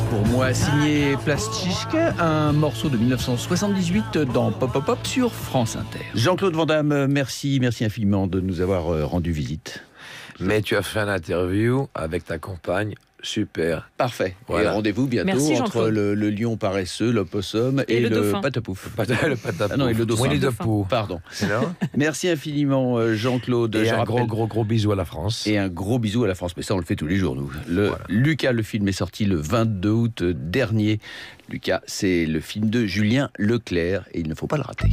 pour moi, signé Plastischka, un morceau de 1978 dans Pop Pop Pop sur France Inter. Jean-Claude Van Damme, merci infiniment de nous avoir rendu visite. Mais tu as fait une interview avec ta compagne. Super. Parfait. Voilà. Et rendez-vous bientôt. Merci, entre le lion paresseux, l'opossum et le patapouf. Le patapouf. Ah non, et le dauphin. Oui, le dauphin. Pardon. Merci infiniment, Jean-Claude. Et un gros bisou à la France. Et un gros bisou à la France. Mais ça, on le fait tous les jours, nous. Lucas, le film est sorti le 22 août dernier. Lucas, c'est le film de Julien Leclerc et il ne faut pas le rater.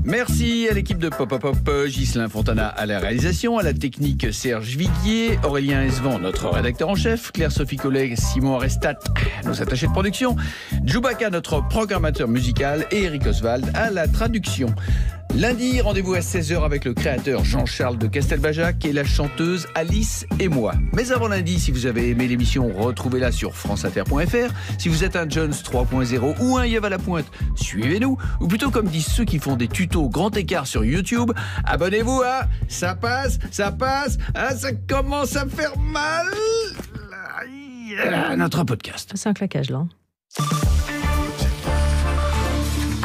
Merci à l'équipe de Pop Pop Pop, Ghislain Fontana à la réalisation, à la technique Serge Viguier, Aurélien Esvan, notre rédacteur en chef, Claire-Sophie Collet, Simon Arestat, nos attachés de production, Djoubaka, notre programmateur musical, et Eric Oswald à la traduction. Lundi, rendez-vous à 16h avec le créateur Jean-Charles de Castelbajac et la chanteuse Alice et moi. Mais avant lundi, si vous avez aimé l'émission, retrouvez-la sur franceinter.fr. Si vous êtes un Jones 3.0 ou un Yves à la pointe, suivez-nous. Ou plutôt comme disent ceux qui font des tutos grand écart sur YouTube, abonnez-vous à Ça passe, ah, ça commence à faire mal. Notre podcast. C'est un claquage là.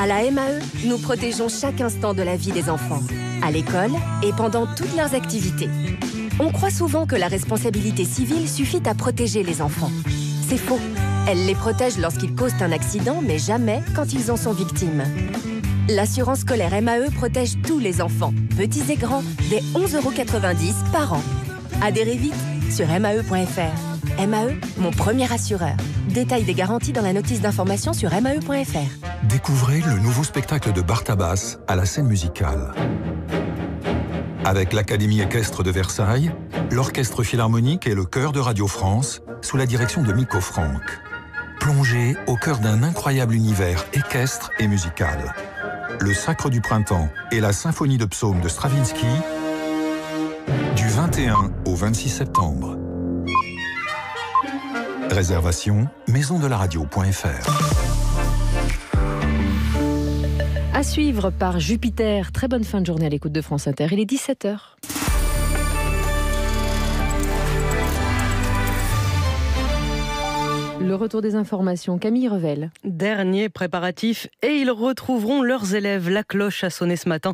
À la MAE, nous protégeons chaque instant de la vie des enfants, à l'école et pendant toutes leurs activités. On croit souvent que la responsabilité civile suffit à protéger les enfants. C'est faux. Elle les protège lorsqu'ils causent un accident, mais jamais quand ils en sont victimes. L'assurance scolaire MAE protège tous les enfants, petits et grands, dès 11,90 € par an. Adhérez vite sur mae.fr. MAE, mon premier assureur. Détail des garanties dans la notice d'information sur mae.fr. Découvrez le nouveau spectacle de Bartabas à la scène musicale. Avec l'Académie équestre de Versailles, l'Orchestre Philharmonique et le Chœur de Radio France, sous la direction de Miko Franck. Plongez au cœur d'un incroyable univers équestre et musical. Le Sacre du Printemps et la Symphonie de Psaumes de Stravinsky, du 21 au 26 septembre. Réservation maisondelaradio.fr. À suivre par Jupiter. Très bonne fin de journée à l'écoute de France Inter. Il est 17h. Le retour des informations, Camille Revel. Dernier préparatif et ils retrouveront leurs élèves. La cloche a sonné ce matin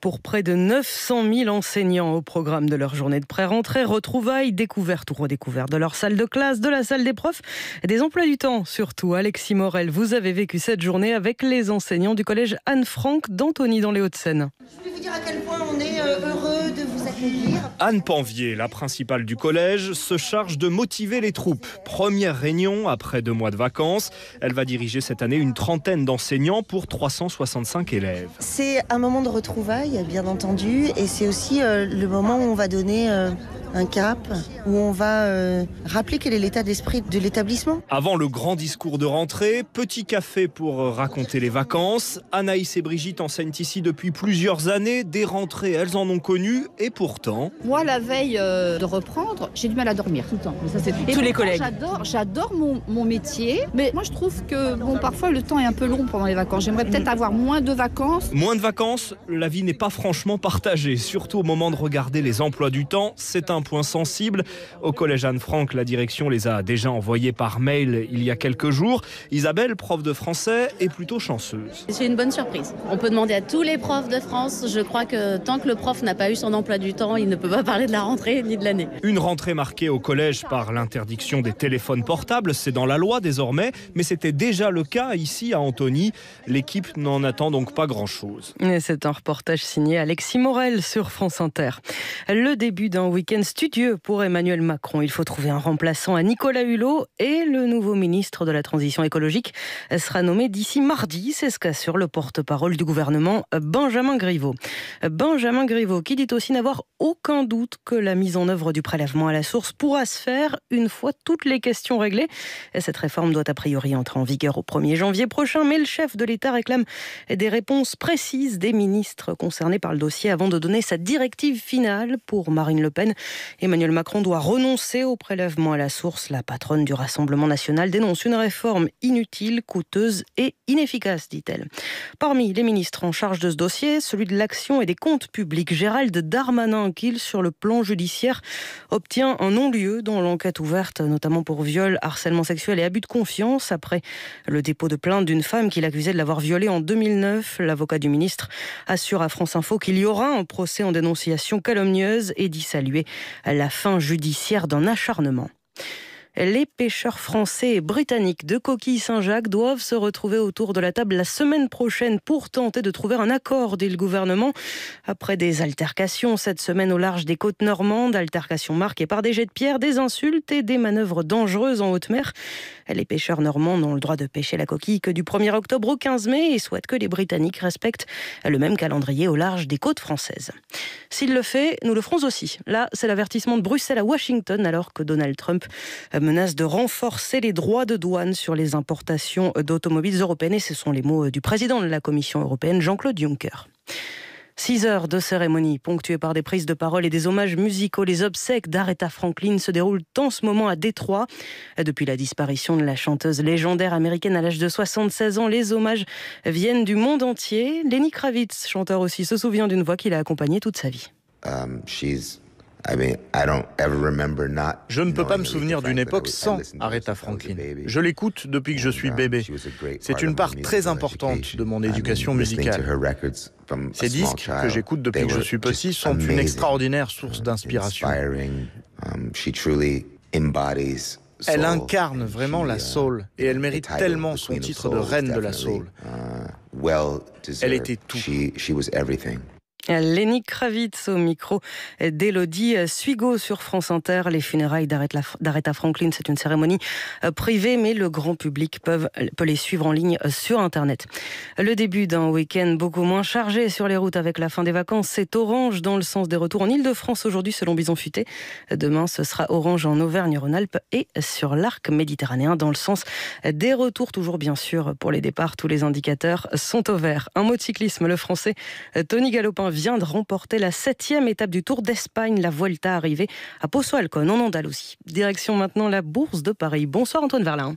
pour près de 900 000 enseignants au programme de leur journée de pré-rentrée. Retrouvailles, découvertes ou redécouvertes de leur salle de classe, de la salle des profs, des emplois du temps surtout. Alexis Morel, vous avez vécu cette journée avec les enseignants du collège Anne-Franck d'Antony dans les Hauts-de-Seine. Je vais vous dire à quel point on est heureux de vous accueillir. Anne Panvier, la principale du collège, se charge de motiver les troupes. Première réunion après 2 mois de vacances. Elle va diriger cette année une trentaine d'enseignants pour 365 élèves. C'est un moment de retrouvailles, bien entendu, et c'est aussi le moment où on va donner un cap, où on va rappeler quel est l'état d'esprit de l'établissement. Avant le grand discours de rentrée, petit café pour raconter les vacances. Anaïs et Brigitte enseignent ici depuis plusieurs années. Des rentrées, elles en ont connu, et pourtant... Moi, la veille de reprendre, j'ai du mal à dormir tout le temps. Ça, c'est tous les collègues. J'adore mon métier, mais moi je trouve que parfois le temps est un peu long pendant les vacances. J'aimerais peut-être avoir moins de vacances. Moins de vacances, la vie n'est pas franchement partagée, surtout au moment de regarder les emplois du temps. C'est un point sensible. Au collège Anne-Franck, la direction les a déjà envoyés par mail il y a quelques jours. Isabelle, prof de français, est plutôt chanceuse. C'est une bonne surprise. On peut demander à tous les profs de France. Je crois que tant que le prof n'a pas eu son emploi du temps, il ne peut pas parler de la rentrée ni de l'année. Une rentrée marquée au collège par l'interdiction des téléphones portables. C'est dans la loi désormais, mais c'était déjà le cas ici à Antony. L'équipe n'en attend donc pas grand-chose. Et c'est un reportage signé Alexis Morel sur France Inter. Le début d'un week-end studieux pour Emmanuel Macron. Il faut trouver un remplaçant à Nicolas Hulot et le nouveau ministre de la Transition écologique sera nommé d'ici mardi. C'est ce qu'assure le porte-parole du gouvernement, Benjamin Griveaux. Benjamin Griveaux qui dit aussi n'avoir aucun doute que la mise en œuvre du prélèvement à la source pourra se faire une fois toutes les questions réglées. Cette réforme doit a priori entrer en vigueur au 1er janvier prochain, mais le chef de l'État réclame des réponses précises des ministres concernés par le dossier avant de donner sa directive finale pour Marine Le Pen. Emmanuel Macron doit renoncer au prélèvement à la source. La patronne du Rassemblement national dénonce une réforme inutile, coûteuse et inefficace, dit-elle. Parmi les ministres en charge de ce dossier, celui de l'action et des comptes publics, Gérald Darmanin, qui, sur le plan judiciaire, obtient un non-lieu dans l'enquête ouverte, notamment pour viol, harcèlement sexuel et abus de confiance, après le dépôt de plainte d'une femme qu'il accusait de l'avoir violée en 2009. L'avocat du ministre assure à France Info qu'il y aura un procès en dénonciation calomnieuse et dit saluer la fin judiciaire d'un acharnement. Les pêcheurs français et britanniques de Coquille Saint-Jacques doivent se retrouver autour de la table la semaine prochaine pour tenter de trouver un accord, dit le gouvernement. Après des altercations cette semaine au large des côtes normandes, altercations marquées par des jets de pierre, des insultes et des manœuvres dangereuses en haute mer. Les pêcheurs normands n'ont le droit de pêcher la coquille que du 1er octobre au 15 mai et souhaitent que les Britanniques respectent le même calendrier au large des côtes françaises. S'il le fait, nous le ferons aussi. Là, c'est l'avertissement de Bruxelles à Washington, alors que Donald Trump menace de renforcer les droits de douane sur les importations d'automobiles européennes. Et ce sont les mots du président de la Commission européenne, Jean-Claude Juncker. 6 heures de cérémonie ponctuées par des prises de parole et des hommages musicaux. Les obsèques d'Aretha Franklin se déroulent en ce moment à Détroit. Depuis la disparition de la chanteuse légendaire américaine à l'âge de 76 ans, les hommages viennent du monde entier. Lenny Kravitz, chanteur aussi, se souvient d'une voix qu'il a accompagnée toute sa vie. Je ne peux pas me souvenir d'une époque sans Aretha Franklin. Je l'écoute depuis que je suis bébé. C'est une part très importante de mon éducation musicale. Ces disques, que j'écoute depuis que je suis petit, sont une extraordinaire source d'inspiration. Elle incarne vraiment la soul et elle mérite tellement son titre de reine de la soul. Elle était tout. Lenny Kravitz au micro d'Élodie Suigo sur France Inter. Les funérailles d'Aretha Franklin, c'est une cérémonie privée, mais le grand public peut les suivre en ligne sur Internet. Le début d'un week-end beaucoup moins chargé sur les routes avec la fin des vacances. C'est orange dans le sens des retours en Ile-de-France aujourd'hui selon Bison Futé. Demain, ce sera orange en Auvergne-Rhône-Alpes et sur l'arc méditerranéen dans le sens des retours. Toujours bien sûr pour les départs, tous les indicateurs sont au vert. Un mot de cyclisme, le français Tony Galopin vient de remporter la 7e étape du Tour d'Espagne, la Vuelta, arrivée à Pozo Alcón en Andalousie. Direction maintenant la Bourse de Paris. Bonsoir Antoine Verlin.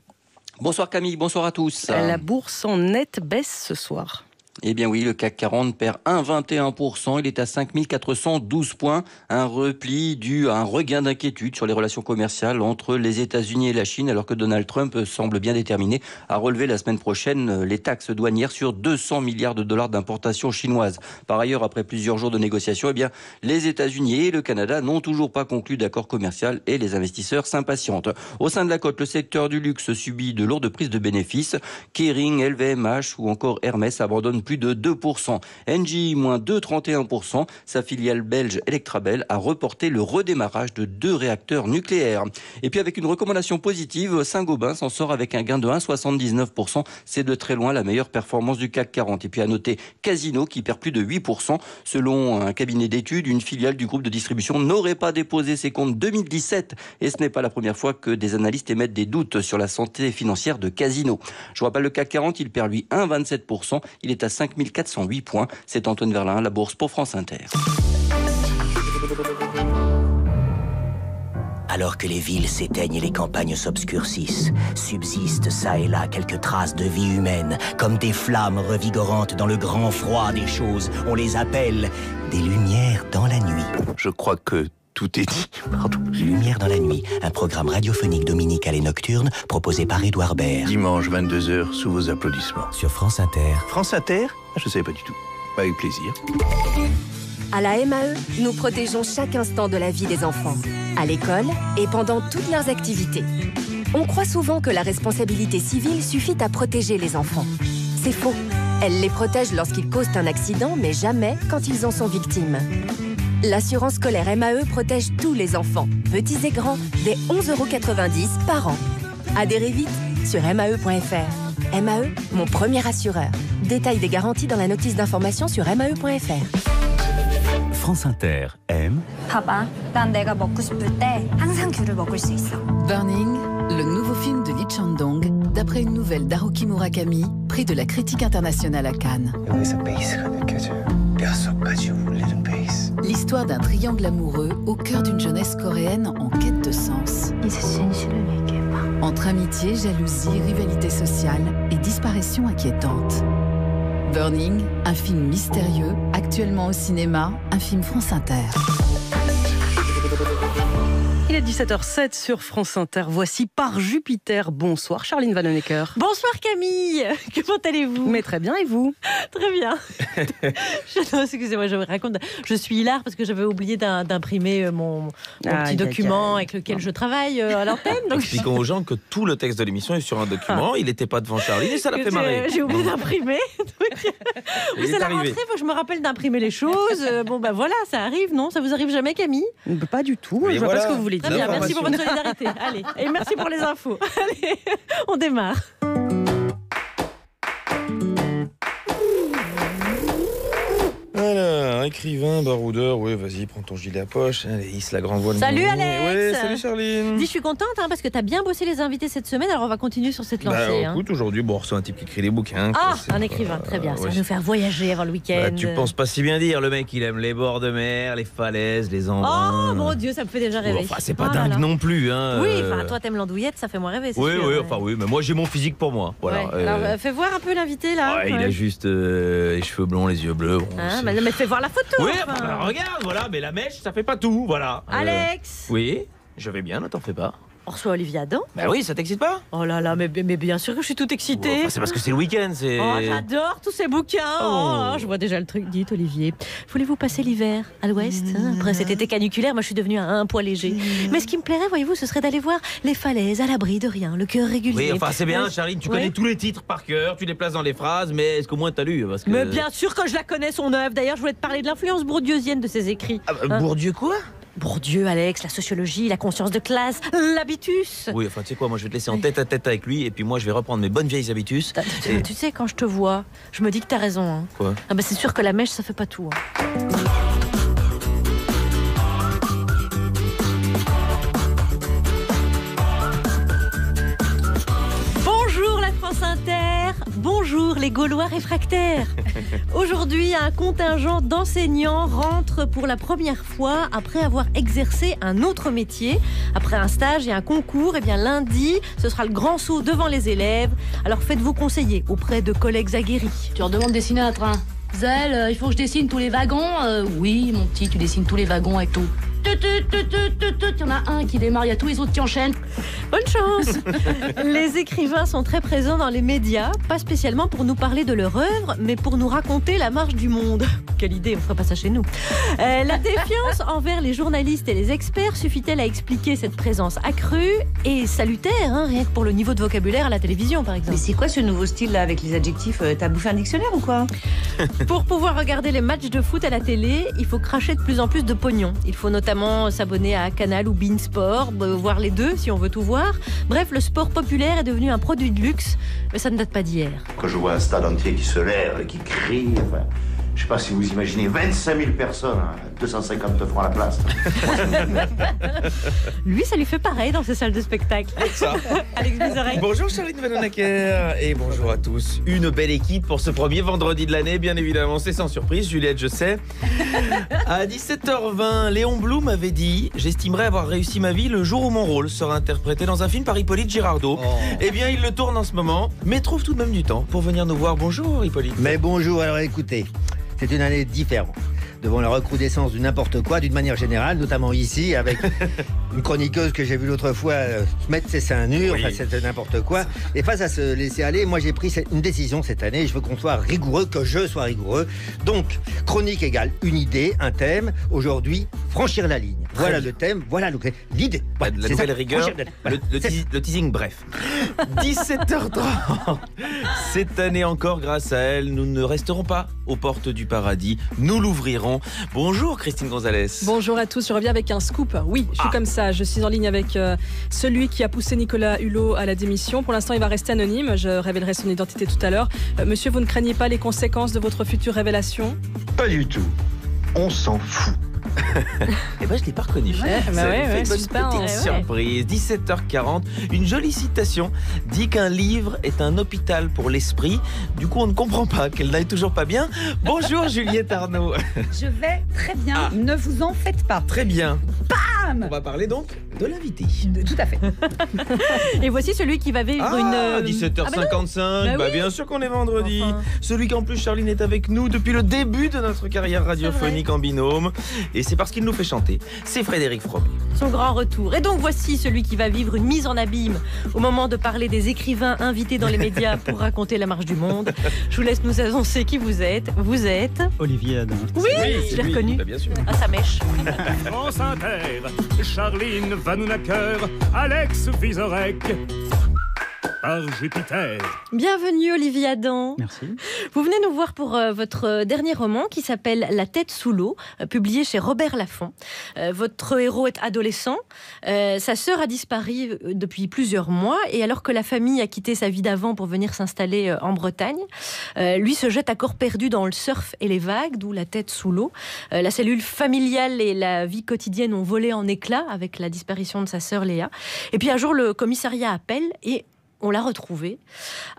Bonsoir Camille, bonsoir à tous. La bourse en nette baisse ce soir. Eh bien oui, le CAC 40 perd 1,21%, il est à 5412 points, un repli dû à un regain d'inquiétude sur les relations commerciales entre les États-Unis et la Chine, alors que Donald Trump semble bien déterminé à relever la semaine prochaine les taxes douanières sur 200 milliards de dollars d'importations chinoises. Par ailleurs, après plusieurs jours de négociations, eh bien, les États-Unis et le Canada n'ont toujours pas conclu d'accord commercial et les investisseurs s'impatientent. Au sein de la cote, le secteur du luxe subit de lourdes prises de bénéfices. Kering, LVMH ou encore Hermès abandonnent plus de 2%. Engie, moins 2,31%. Sa filiale belge Electrabel a reporté le redémarrage de 2 réacteurs nucléaires. Et puis avec une recommandation positive, Saint-Gobain s'en sort avec un gain de 1,79%. C'est de très loin la meilleure performance du CAC 40. Et puis à noter Casino qui perd plus de 8%. Selon un cabinet d'études, une filiale du groupe de distribution n'aurait pas déposé ses comptes 2017. Et ce n'est pas la première fois que des analystes émettent des doutes sur la santé financière de Casino. Je vous rappelle, le CAC 40, il perd lui 1,27%. Il est à 5408 points. C'est Antoine Verlin, la Bourse pour France Inter. Alors que les villes s'éteignent et les campagnes s'obscurcissent, subsistent ça et là quelques traces de vie humaine, comme des flammes revigorantes dans le grand froid des choses. On les appelle des lumières dans la nuit. Je crois que tout est dit. Pardon. Lumière dans la nuit, un programme radiophonique dominical et nocturne proposé par Édouard Baird. Dimanche 22h, sous vos applaudissements. Sur France Inter. France Inter ? Je ne savais pas du tout. Avec plaisir. À la MAE, nous protégeons chaque instant de la vie des enfants. À l'école et pendant toutes leurs activités. On croit souvent que la responsabilité civile suffit à protéger les enfants. C'est faux. Elle les protège lorsqu'ils causent un accident, mais jamais quand ils en sont victimes. L'assurance scolaire MAE protège tous les enfants, petits et grands, dès 11,90 € par an. Adhérez vite sur mae.fr. MAE, mon premier assureur. Détail des garanties dans la notice d'information sur mae.fr. France Inter aime. 봐봐, 난 내가 먹고 싶을 때 항상 귤을 먹을 수 있어. Burning, le nouveau film de Lee Chang-dong, d'après une nouvelle d'Haruki Murakami, prix de la critique internationale à Cannes. 여기서 베이스가 느껴져요. 뼛속까지 울리는 베이스. L'histoire d'un triangle amoureux au cœur d'une jeunesse coréenne en quête de sens. Entre amitié, jalousie, rivalité sociale et disparition inquiétante. Burning, un film mystérieux, actuellement au cinéma, un film France Inter. Il est 17h07 sur France Inter. Voici Par Jupiter. Bonsoir Charline Vanhoenacker. Bonsoir Camille. Comment allez-vous? Mais très bien, et vous? Très bien. Excusez-moi, je vous raconte. Je suis hilar parce que j'avais oublié d'imprimer mon petit document avec lequel je travaille à l'antenne. Expliquons aux gens que tout le texte de l'émission est sur un document. Il n'était pas devant Charline et ça l'a fait marrer. J'ai oublié d'imprimer. C'est la rentrée, faut que je me rappelle d'imprimer les choses. Bon ben voilà, ça arrive, non? Ça vous arrive jamais Camille? Pas du tout. Je vois pas ce que vous voulez dire. Très bien, merci pour votre solidarité. Allez, et merci pour les infos. Allez, on démarre. Voilà, écrivain, baroudeur, ouais, vas-y, prends ton gilet à poche. Allez, hisse la grande voile. Salut Alex. Ouais, salut Charline. Dis, je suis contente parce que t'as bien bossé les invités cette semaine, alors on va continuer sur cette lancée. Écoute, aujourd'hui, on reçoit un type qui écrit des bouquins. Un écrivain, très bien. Ça va nous faire voyager avant le week-end. Tu penses pas si bien dire, le mec, il aime les bords de mer, les falaises, les embruns. Oh mon Dieu, ça me fait déjà rêver. Enfin, c'est pas dingue non plus. Hein. Oui, toi t'aimes l'andouillette, ça fait moins rêver. Oui, mais moi j'ai mon physique pour moi. Voilà. Ouais. Alors, fais voir un peu l'invité là. Il a juste les cheveux blonds, les yeux bleus. Mais fais voir la photo. Oui, regarde, voilà, mais la mèche, ça fait pas tout, voilà. Alex. Oui, je vais bien, ne t'en fais pas. On reçoit Olivier Adam. Bah oui, ça t'excite pas? Oh là là, mais bien sûr que je suis toute excitée. C'est parce que c'est le week-end, c'est... Oh, j'adore tous ces bouquins. Je vois déjà le truc. Dites Olivier, voulez-vous passer l'hiver à l'ouest après cet été caniculaire, moi je suis devenue un poids léger. Mais ce qui me plairait, voyez-vous, ce serait d'aller voir les falaises à l'abri de rien, le cœur régulier. Oui, enfin c'est bien, Charline, tu connais tous les titres par cœur, tu les places dans les phrases, mais est-ce qu'au moins t'as lu Mais bien sûr que je la connais, son œuvre. D'ailleurs, je voulais te parler de l'influence bourdieusienne de ses écrits. Bourdieu quoi? Bourdieu, Alex, la sociologie, la conscience de classe, l'habitus. Oui, enfin tu sais quoi, moi je vais te laisser en tête à tête avec lui et puis moi je vais reprendre mes bonnes vieilles habitus. Tu sais, quand je te vois, je me dis que t'as raison. Hein. Quoi? C'est sûr que la mèche, ça fait pas tout. Bonjour la France Inter, bonjour les Gaulois réfractaires. Aujourd'hui, un contingent d'enseignants rentre pour la première fois après avoir exercé un autre métier. Après un stage et un concours, lundi, ce sera le grand saut devant les élèves. Alors faites-vous conseiller auprès de collègues aguerris. Tu leur demandes de dessiner un train. Zèle, il faut que je dessine tous les wagons. Oui, mon petit, tu dessines tous les wagons avec tout. Il y en a un qui démarre, il y a tous les autres qui enchaînent. Bonne chance. Les écrivains sont très présents dans les médias, pas spécialement pour nous parler de leur œuvre, mais pour nous raconter la marche du monde. Quelle idée, on ferait pas ça chez nous. La défiance envers les journalistes et les experts suffit-elle à expliquer cette présence accrue et salutaire, rien que pour le niveau de vocabulaire à la télévision, par exemple? Mais c'est quoi ce nouveau style là avec les adjectifs? T'as bouffé un dictionnaire ou quoi? Pour pouvoir regarder les matchs de foot à la télé, il faut cracher de plus en plus de pognon. Il faut notamment s'abonner à Canal ou Beansport, voir les deux si on veut tout voir. Bref, le sport populaire est devenu un produit de luxe, mais ça ne date pas d'hier. Quand je vois un stade entier qui se lève, qui crie, je sais pas si vous imaginez, 25 000 personnes, 250 francs la place. Lui, ça lui fait pareil dans ses salles de spectacle. Alex Vizorek. Bonjour Charline Vanhoenacker et bonjour à tous. Une belle équipe pour ce premier vendredi de l'année, bien évidemment, c'est sans surprise, Juliette, je sais. À 17h20, Léon Blum avait dit « J'estimerais avoir réussi ma vie le jour où mon rôle sera interprété dans un film par Hippolyte Girardot. » Eh bien, il le tourne en ce moment, mais trouve tout de même du temps pour venir nous voir. Bonjour Hippolyte. Mais bonjour, alors écoutez, c'est une année différente. Devant la recrudescence du n'importe quoi, d'une manière générale, notamment ici, avec une chroniqueuse que j'ai vue l'autre fois se mettre ses seins nus, enfin c'était n'importe quoi. Et face à se laisser aller, moi j'ai pris une décision cette année, je veux qu'on soit rigoureux, que je sois rigoureux. Donc, chronique égale une idée, un thème. Aujourd'hui, franchir la ligne. Voilà le thème, voilà l'idée. Voilà, la nouvelle rigueur, le teasing, bref. 17h30. Cette année encore, grâce à elle, nous ne resterons pas aux portes du paradis, nous l'ouvrirons. Bonjour Christine Gonzalez. Bonjour à tous, je reviens avec un scoop. Oui, je suis comme ça, je suis en ligne avec celui qui a poussé Nicolas Hulot à la démission. Pour l'instant, il va rester anonyme, je révélerai son identité tout à l'heure. Monsieur, vous ne craignez pas les conséquences de votre future révélation? Pas du tout. On s'en fout. Eh ben, je l'ai pas reconnu. Petite surprise. 17h40. Une jolie citation dit qu'un livre est un hôpital pour l'esprit. Du coup, on ne comprend pas qu'elle n'aille toujours pas bien. Bonjour Juliette Arnaud. Je vais très bien. Ne vous en faites pas. Très bien. Bam. On va parler donc de l'invité. Tout à fait. Et voici celui qui va vivre une... 17h55. Bah bien sûr qu'on est vendredi. Enfin. Celui qu'en plus Charline est avec nous depuis le début de notre carrière radiophonique en binôme. Et c'est parce qu'il nous fait chanter. C'est Frédéric Fromet. Son grand retour. Et donc voici celui qui va vivre une mise en abîme au moment de parler des écrivains invités dans les médias pour raconter la marche du monde. Je vous laisse nous annoncer qui vous êtes. Vous êtes... Olivier Adam. Oui, je l'ai reconnu. Bah, bien sûr. À sa mèche. France Inter, Charline Vanhoenacker, Alex Vizorek. Par Jupiter. Bienvenue Olivier Adam. Merci. Vous venez nous voir pour votre dernier roman qui s'appelle La tête sous l'eau, publié chez Robert Laffont. Votre héros est adolescent. Sa sœur a disparu depuis plusieurs mois et alors que la famille a quitté sa vie d'avant pour venir s'installer en Bretagne, lui se jette à corps perdu dans le surf et les vagues, d'où La tête sous l'eau. La cellule familiale et la vie quotidienne ont volé en éclats avec la disparition de sa sœur Léa. Et puis un jour, le commissariat appelle et on l'a retrouvée.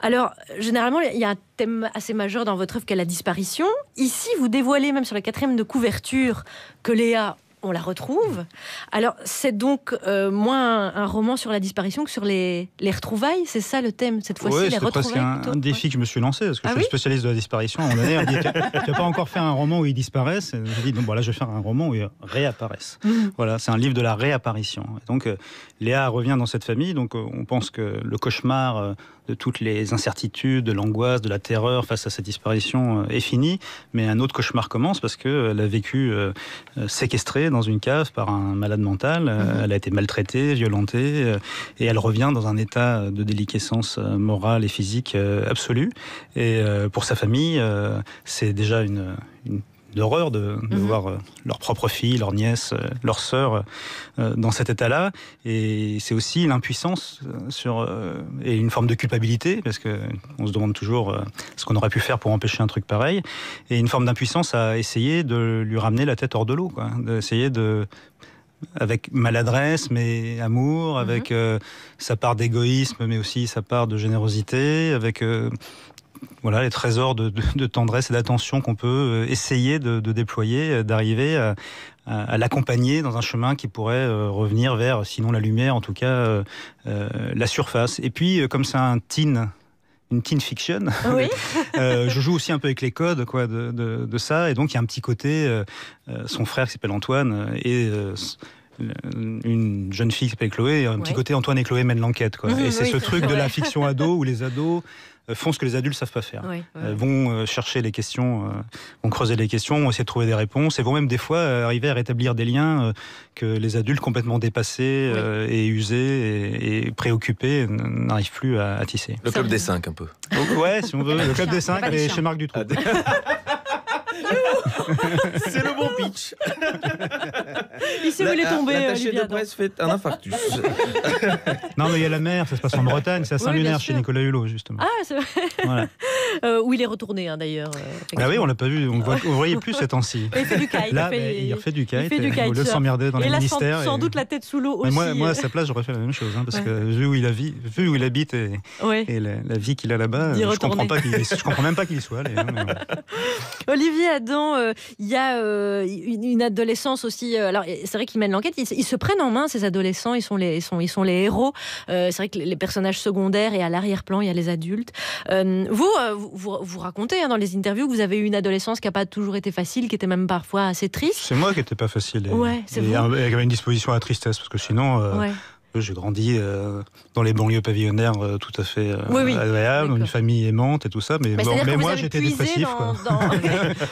Alors, généralement, il y a un thème assez majeur dans votre œuvre qu'est la disparition. Ici, vous dévoilez même sur la 4e de couverture que Léa, on la retrouve. Alors, c'est donc moins un roman sur la disparition que sur les retrouvailles. C'est ça le thème, cette fois-ci, les retrouvailles. C'est presque un défi que je me suis lancé, parce que je suis spécialiste de la disparition. On a dit, tu n'as pas encore fait un roman où ils disparaissent. J'ai dit, bon, là, je vais faire un roman où ils réapparaissent. Voilà, c'est un livre de la réapparition. Et donc, Léa revient dans cette famille. Donc, on pense que le cauchemar de toutes les incertitudes, de l'angoisse, de la terreur face à cette disparition est fini. Mais un autre cauchemar commence parce qu'elle a vécu séquestrée dans une cave par un malade mental. Elle a été maltraitée, violentée, et elle revient dans un état de déliquescence morale et physique absolue. Et pour sa famille, c'est déjà une d'horreur de voir leur propre fille, leur nièce, leur sœur dans cet état-là. Et c'est aussi l'impuissance et une forme de culpabilité, parce qu'on se demande toujours ce qu'on aurait pu faire pour empêcher un truc pareil, et une forme d'impuissance à essayer de lui ramener la tête hors de l'eau, quoi. D'essayer avec maladresse, mais amour, avec sa part d'égoïsme, mais aussi sa part de générosité, avec... Voilà, les trésors de tendresse et d'attention qu'on peut essayer de déployer, d'arriver à l'accompagner dans un chemin qui pourrait revenir vers, sinon la lumière, en tout cas la surface. Et puis, comme c'est une teen fiction, je joue aussi un peu avec les codes de ça, et donc il y a un petit côté, son frère qui s'appelle Antoine, et... une jeune fille qui s'appelle Chloé, un petit côté Antoine et Chloé mènent l'enquête, quoi. Et c'est ce truc de la fiction ado où les ados font ce que les adultes savent pas faire. Vont chercher les questions, vont creuser les questions, vont essayer de trouver des réponses, et vont même des fois arriver à rétablir des liens que les adultes complètement dépassés et usés et préoccupés n'arrivent plus à tisser. Le club des 5 un peu. Donc, ouais, si on veut, le club des 5, elle est chez Marc Dutroux. C'est le bon pitch. Il sait où il est tombé. L'attaché de presse fait un infarctus. Non, mais il y a la mer, ça se passe en Bretagne, c'est à Saint-Lunaire, chez Nicolas Hulot, justement. Ah, c'est vrai. Voilà. Où il est retourné, d'ailleurs. Ah oui, on l'a pas vu, on ne voyait plus ces temps-ci. Il fait du kite. Là, il refait du kite, au lieu de s'emmerder dans les ministères. Et là, sans doute la tête sous l'eau aussi. Moi, à sa place, j'aurais fait la même chose, parce que vu où il habite et la vie qu'il a là-bas, je comprends même pas qu'il y soit allé. Olivier Adam, il y a une adolescence aussi. Alors, c'est vrai qu'ils mènent l'enquête. Ils se prennent en main, ces adolescents. Ils sont les héros. C'est vrai que les personnages secondaires, et à l'arrière-plan, il y a les adultes. Vous racontez dans les interviews que vous avez eu une adolescence qui n'a pas toujours été facile, qui était même parfois assez triste. C'est moi qui n'étais pas facile. Et avec une disposition à la tristesse, parce que sinon... J'ai grandi dans les banlieues pavillonnaires tout à fait agréables, une famille aimante et tout ça, mais moi j'étais dépressif.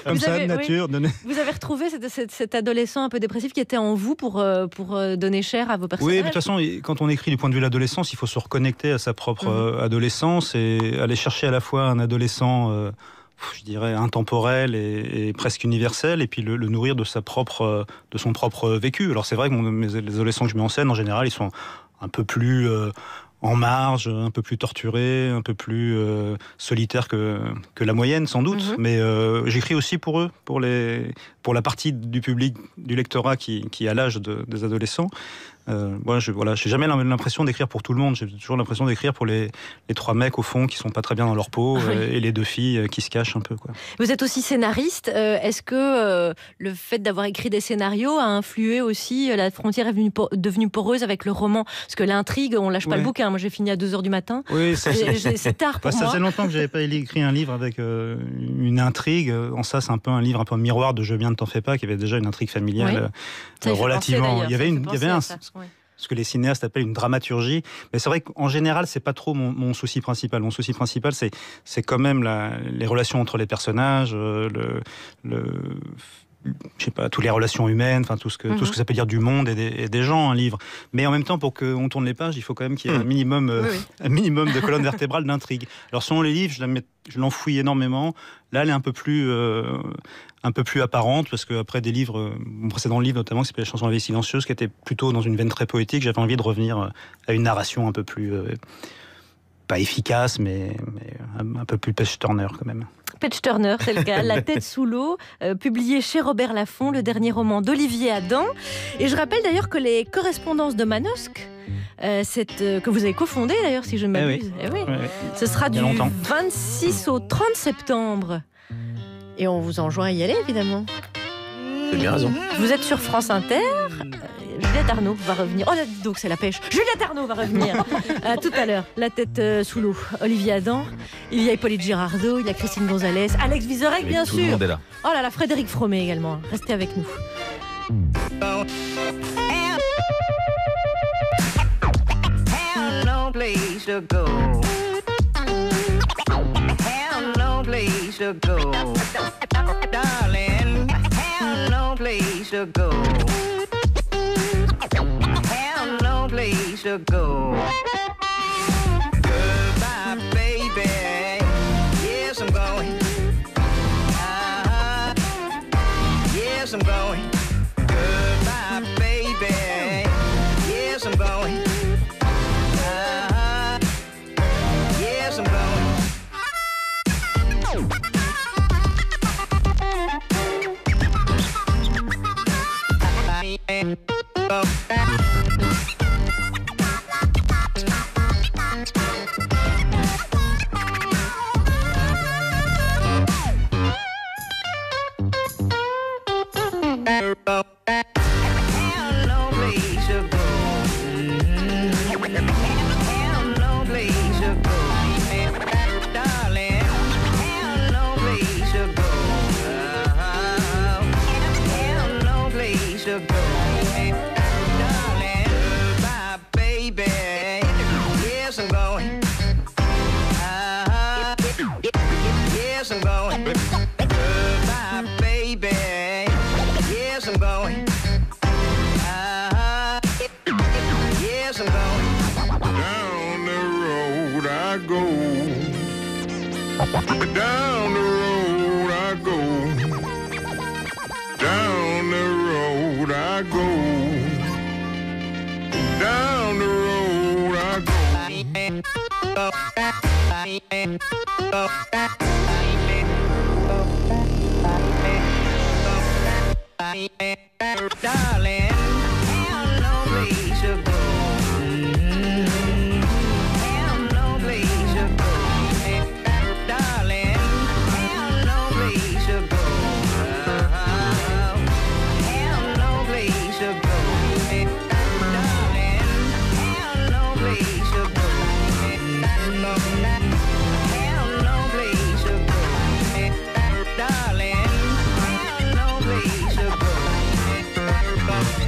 Comme ça, de nature. Vous avez retrouvé cet adolescent un peu dépressif qui était en vous pour donner chair à vos personnages. Oui, mais de toute façon, quand on écrit du point de vue de l'adolescence, il faut se reconnecter à sa propre adolescence et aller chercher à la fois un adolescent... je dirais intemporel et presque universel, et puis le nourrir de son propre vécu. Alors c'est vrai que les adolescents que je mets en scène, en général, ils sont un peu plus en marge, un peu plus torturé, un peu plus solitaire que la moyenne sans doute, mais j'écris aussi pour eux, pour la partie du public, du lectorat qui a l'âge des adolescents. Moi, j'ai jamais l'impression d'écrire pour tout le monde. J'ai toujours l'impression d'écrire pour les 3 mecs au fond qui sont pas très bien dans leur peau et les 2 filles qui se cachent un peu, quoi. Vous êtes aussi scénariste. Est-ce que le fait d'avoir écrit des scénarios a influé aussi, la frontière est devenue poreuse avec le roman? Parce que l'intrigue, on lâche pas le bouquin. Moi, j'ai fini à 2h du matin. Oui, c'est tard pour moi. Ça faisait longtemps que j'avais pas écrit un livre avec une intrigue. En ça, c'est un peu un livre un peu miroir de Je viens, ne t'en fais pas, qui avait déjà une intrigue familiale relativement. Il y avait ce que les cinéastes appellent une dramaturgie. Mais c'est vrai qu'en général, c'est pas trop mon souci principal. Mon souci principal, c'est quand même les relations entre les personnages, je sais pas, toutes les relations humaines, enfin tout ce que ça peut dire du monde et des gens, un livre. Mais en même temps, pour qu'on tourne les pages, il faut quand même qu'il y ait un minimum de colonne vertébrale d'intrigue. Alors selon les livres, je l'enfouis énormément. Là, elle est un peu plus apparente, parce qu'après des livres, mon précédent livre notamment, qui s'appelait La chanson de la vie silencieuse, qui était plutôt dans une veine très poétique, j'avais envie de revenir à une narration un peu plus, pas efficace, mais un peu plus Page-Turner quand même. Page-Turner, c'est le cas. La tête sous l'eau, publié chez Robert Laffont, le dernier roman d'Olivier Adam. Et je rappelle d'ailleurs que les correspondances de Manosque, que vous avez cofondé d'ailleurs, si je ne m'abuse, ce sera du 26 au 30 septembre. Et on vous enjoint à y aller, évidemment. Vous avez bien raison. Vous êtes sur France Inter. Juliette Arnaud va revenir. Oh, donc c'est la pêche. Juliette Arnaud va revenir. Tout à l'heure. La tête sous l'eau. Olivier Adam. Il y a Hippolyte Girardot. Il y a Christine Gonzalez. Alex Vizorek, bien sûr. Tout le monde est là. Oh là là, Frédéric Fromet également. Restez avec nous. Place to go. Have no place to go. Darling, have no place to go. Have no place to go. Goodbye, baby. Yes, I'm going. Yes, I'm going. Goodbye, baby. Yes, I'm going. Yes, I'm going. Down the road I go. Down the road I go. Down the road I go. Darling, have no place to go. Have no place to go. Darling, have no place to go. Have no place to go. Darling, have no place to go. Have no place to go. Darling, have no place to go.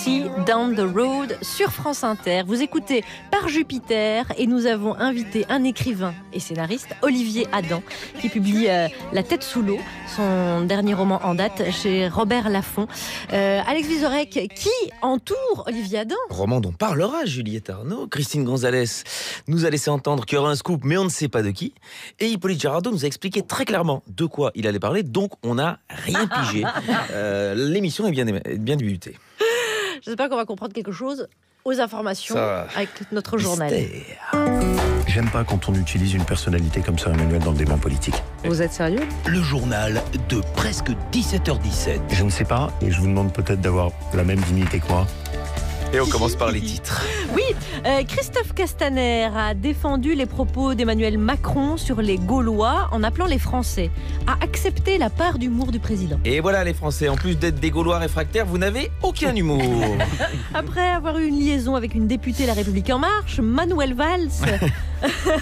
See Down the Road sur France Inter. Vous écoutez Par Jupiter et nous avons invité un écrivain et scénariste, Olivier Adam, qui publie La tête sous l'eau, son dernier roman en date chez Robert Laffont. Alex Vizorek, qui entoure Olivier Adam? Roman dont parlera Juliette Arnaud. Christine Gonzalez nous a laissé entendre qu'il y aura un scoop, mais on ne sait pas de qui. Et Hippolyte Girardot nous a expliqué très clairement de quoi il allait parler, donc on n'a rien pigé. L'émission est bien débutée. J'espère qu'on va comprendre quelque chose aux informations Ça, avec notre journal. J'aime pas quand on utilise une personnalité comme ça, Emmanuel, dans le débat politique. Vous êtes sérieux? Le journal de presque 17h17. Je ne sais pas, et je vous demande peut-être d'avoir la même dignité que moi. Et on commence par les titres. Oui, Christophe Castaner a défendu les propos d'Emmanuel Macron sur les Gaulois en appelant les Français à accepter la part d'humour du président. Et voilà les Français, en plus d'être des Gaulois réfractaires, vous n'avez aucun humour. Après avoir eu une liaison avec une députée La République En Marche, Manuel Valls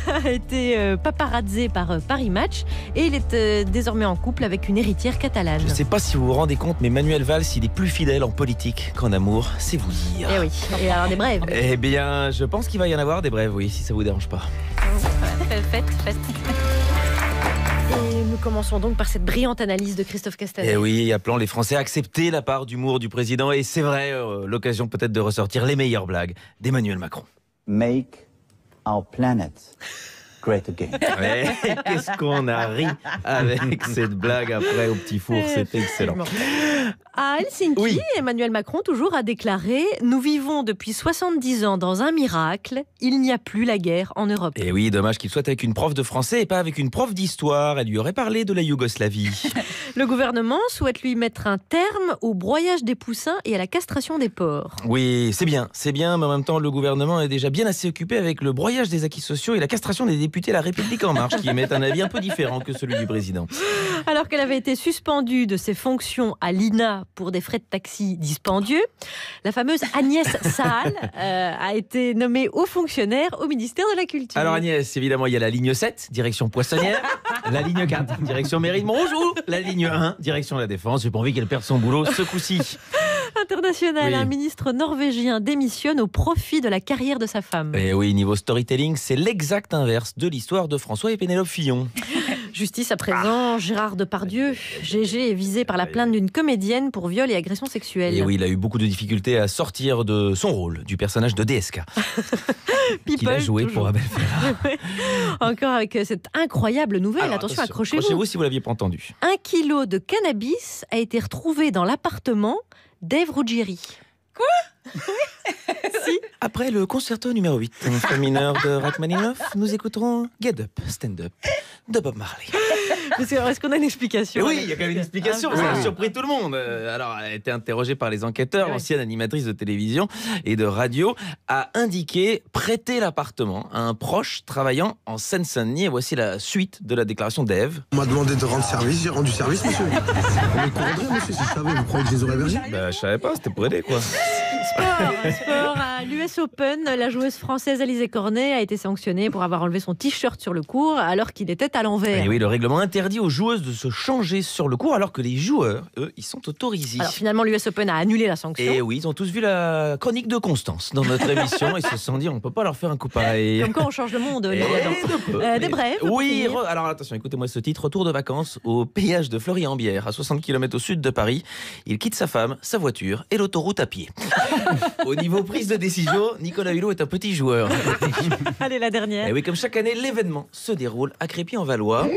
a été paparazzé par Paris Match et il est désormais en couple avec une héritière catalane. Je ne sais pas si vous vous rendez compte, mais Manuel Valls, il est plus fidèle en politique qu'en amour, c'est vous dire. Eh oui, et alors des brèves. Eh bien, je pense qu'il va y en avoir des brèves, oui, si ça vous dérange pas. Faites. Et nous commençons donc par cette brillante analyse de Christophe Castaner. Eh oui, appelant les Français à accepter la part d'humour du président. Et c'est vrai, l'occasion peut-être de ressortir les meilleures blagues d'Emmanuel Macron. Make our planet great again. Mais qu'est-ce qu'on a ri avec cette blague après au petit four, c'était excellent. À Helsinki, Emmanuel Macron toujours a déclaré « Nous vivons depuis 70 ans dans un miracle, il n'y a plus la guerre en Europe ». Et oui, dommage qu'il soit avec une prof de français et pas avec une prof d'histoire. Elle lui aurait parlé de la Yougoslavie. Le gouvernement souhaite lui mettre un terme au broyage des poussins et à la castration des porcs. Oui, c'est bien, mais en même temps, le gouvernement est déjà bien assez occupé avec le broyage des acquis sociaux et la castration des députés La République En Marche, qui émettent un avis un peu différent que celui du président. Alors qu'elle avait été suspendue de ses fonctions à l'INA pour des frais de taxi dispendieux, la fameuse Agnès Saal a été nommée haut fonctionnaire au ministère de la Culture. Alors Agnès, évidemment, il y a la ligne 7, direction Poissonnière, la ligne 4, direction Mairie de Montrouge, la ligne 1, direction La Défense. J'ai pas envie qu'elle perde son boulot ce coup-ci. International, un ministre norvégien démissionne au profit de la carrière de sa femme. Et oui, niveau storytelling, c'est l'exact inverse de l'histoire de François et Pénélope Fillon. Justice à présent, Gérard Depardieu, GG est visé par la plainte d'une comédienne pour viol et agression sexuelle. Et oui, il a eu beaucoup de difficultés à sortir de son rôle, du personnage de DSK. qu'il a joué pour Abel Ferrara. Encore avec cette incroyable nouvelle, alors, attention, accrochez-vous. Accrochez-vous si vous l'aviez pas entendu. 1 kilo de cannabis a été retrouvé dans l'appartement d'Ève Ruggieri. Quoi? Si. Après le concerto numéro 8 en fa mineur de Rachmaninoff, nous écouterons Get Up, Stand Up de Bob Marley. Est-ce qu'on a une explication? Oui, il y a quand même une explication, ça a surpris tout le monde. Alors, elle a été interrogée par les enquêteurs, l'ancienne animatrice de télévision et de radio a indiqué prêter l'appartement à un proche travaillant en Seine-Saint-Denis. Et voici la suite de la déclaration d'Ève. On m'a demandé de rendre service, j'ai rendu service, monsieur. On me courandrait, monsieur, si je savais, vous croyez que je les aurais hébergés? Bah, je savais pas, c'était pour aider, quoi. Sport à l'US Open, la joueuse française Alizé Cornet a été sanctionnée pour avoir enlevé son t-shirt sur le court alors qu'il était à l'envers. Et oui, le règlement interdit aux joueuses de se changer sur le court alors que les joueurs, eux, ils sont autorisés. Alors finalement, l'US Open a annulé la sanction. Et oui, ils ont tous vu la chronique de Constance dans notre émission et se sont dit on peut pas leur faire un coup pareil. Comme quand on change le monde, des brèves. Oui, alors attention, écoutez-moi ce titre. Retour de vacances au péage de Fleury-en-Bière, à 60 km au sud de Paris. Il quitte sa femme, sa voiture et l'autoroute à pied. Au niveau prise de décision, Nicolas Hulot est un petit joueur. Allez, la dernière. Et oui, comme chaque année, l'événement se déroule à Crépy-en-Valois.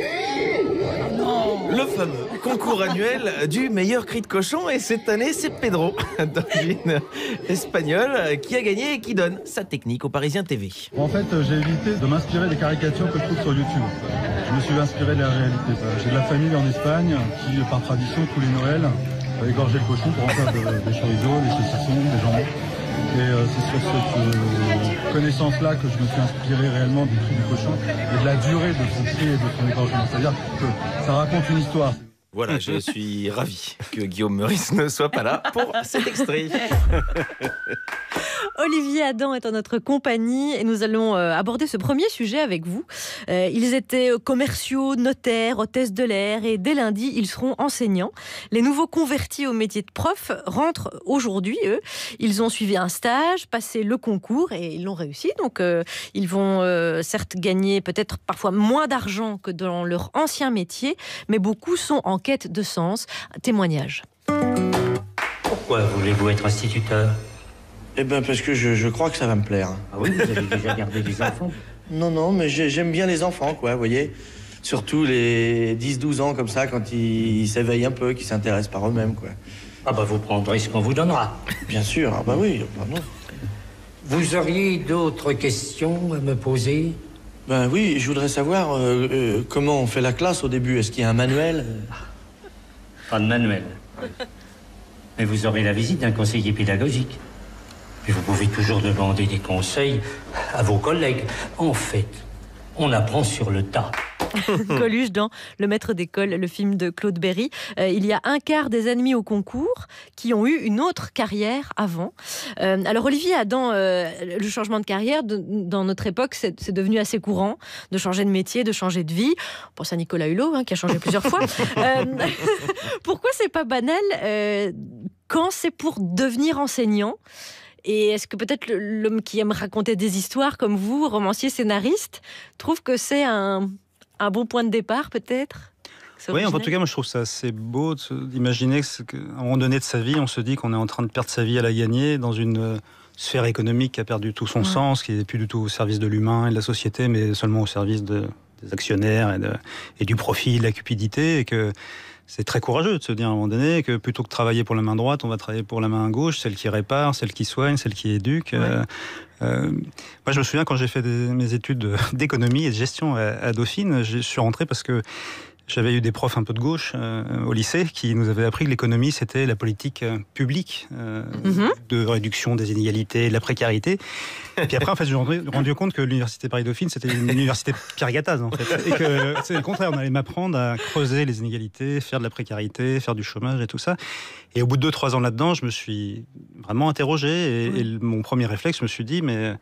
Le fameux concours annuel du meilleur cri de cochon. Et cette année, c'est Pedro, d'origine espagnole, qui a gagné et qui donne sa technique aux Parisiens TV. En fait, j'ai évité de m'inspirer des caricatures que je trouve sur YouTube. Je me suis inspiré de la réalité. J'ai de la famille en Espagne qui, par tradition, tous les Noëls, égorgeait le cochon pour en faire des chorizo, des saucissons, des jambons. Et c'est sur cette connaissance-là que je me suis inspiré réellement du cri du cochon et de la durée de son cri et de son égorgement. C'est-à-dire que ça raconte une histoire. Voilà, je suis ravi que Guillaume Meurice ne soit pas là pour cet extrait. Olivier Adam est en notre compagnie et nous allons aborder ce premier sujet avec vous. Ils étaient commerciaux, notaires, hôtesses de l'air et dès lundi, ils seront enseignants. Les nouveaux convertis au métier de prof rentrent aujourd'hui, eux. Ils ont suivi un stage, passé le concours et ils l'ont réussi. Donc, ils vont certes gagner peut-être parfois moins d'argent que dans leur ancien métier, mais beaucoup sont en quête de sens. Témoignage. Pourquoi voulez-vous être instituteur? Eh ben parce que je crois que ça va me plaire. Ah oui, vous avez déjà gardé des enfants? Non, mais j'aime bien les enfants, quoi, vous voyez. Surtout les 10-12 ans, comme ça, quand ils s'éveillent un peu, qu'ils s'intéressent par eux-mêmes, quoi. Ah bah vous prendrez ce qu'on vous donnera. Bien sûr, ah bah oui, non. Vous auriez d'autres questions à me poser? Ben oui, je voudrais savoir comment on fait la classe au début. Est-ce qu'il y a un manuel? Pas de manuel. Mais vous aurez la visite d'un conseiller pédagogique. Puis vous pouvez toujours demander des conseils à vos collègues. En fait, on apprend sur le tas. Coluche dans Le Maître d'école, le film de Claude Berry. Il y a un quart des admis au concours qui ont eu une autre carrière avant. Alors Olivier Adam, le changement de carrière, dans notre époque, c'est devenu assez courant de changer de métier, de changer de vie. On pense à Nicolas Hulot, qui a changé plusieurs fois. Pourquoi c'est pas banal quand c'est pour devenir enseignant? Et est-ce que peut-être l'homme qui aime raconter des histoires comme vous, romancier, scénariste, trouve que c'est un bon point de départ, peut-être? Oui, en tout cas, moi, je trouve ça assez beau d'imaginer qu'à un moment donné de sa vie, on se dit qu'on est en train de perdre sa vie à la gagner dans une sphère économique qui a perdu tout son sens, qui n'est plus du tout au service de l'humain et de la société, mais seulement au service des actionnaires et du profit, de la cupidité, et que c'est très courageux de se dire à un moment donné que plutôt que de travailler pour la main droite, on va travailler pour la main gauche, celle qui répare, celle qui soigne, celle qui éduque. Moi, je me souviens quand j'ai fait mes études d'économie et de gestion à Dauphine, je suis rentré parce que j'avais eu des profs un peu de gauche au lycée qui nous avaient appris que l'économie, c'était la politique publique de réduction des inégalités, de la précarité. Et puis après, en fait, je me suis rendu compte que l'université Paris-Dauphine, c'était une université Pierre Gattaz, en fait. Et que c'est le contraire, on allait m'apprendre à creuser les inégalités, faire de la précarité, faire du chômage et tout ça. Et au bout de 2-3 ans là-dedans, je me suis vraiment interrogé. Et mon premier réflexe, je me suis dit, mais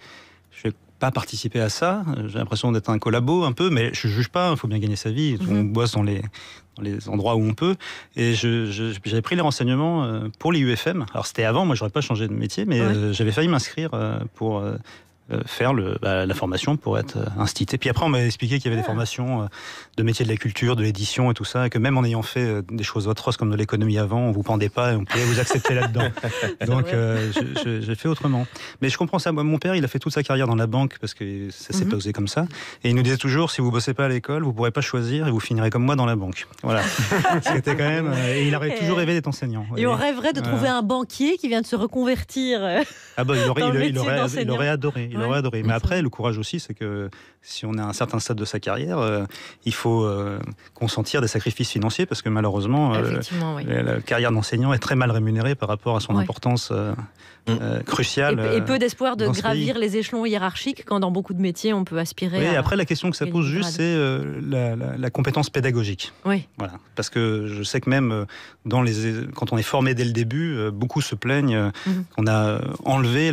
je vais pas participer à ça. J'ai l'impression d'être un collabo un peu, mais je juge pas, il faut bien gagner sa vie. On bosse dans les endroits où on peut. Et j'avais pris les renseignements pour l'IUFM. Alors c'était avant, moi j'aurais pas changé de métier, mais j'avais failli m'inscrire pour faire la formation pour être institué. Puis après, on m'a expliqué qu'il y avait des formations de métiers de la culture, de l'édition et tout ça, et que même en ayant fait des choses atroces comme de l'économie avant, on vous pendait pas et on pouvait vous accepter là-dedans. Donc, j'ai fait autrement. Mais je comprends ça. Moi, mon père, il a fait toute sa carrière dans la banque parce que ça s'est posé comme ça. Et il nous disait toujours, si vous bossez pas à l'école, vous pourrez pas choisir et vous finirez comme moi dans la banque. Voilà. C'était quand même. Et il aurait toujours rêvé d'être enseignant. Et on rêverait de trouver un banquier qui vient de se reconvertir. Ah bah, il aurait adoré. Il aurait adoré. Mais après, le courage aussi, c'est que si on est à un certain stade de sa carrière, il faut consentir des sacrifices financiers parce que malheureusement, la carrière d'enseignant est très mal rémunérée par rapport à son importance cruciale. Et peu d'espoir de gravir les échelons hiérarchiques quand dans beaucoup de métiers, on peut aspirer à... Après, la question que ça pose juste, c'est la compétence pédagogique. Oui. Voilà. Parce que je sais que même quand on est formé dès le début, beaucoup se plaignent qu'on a enlevé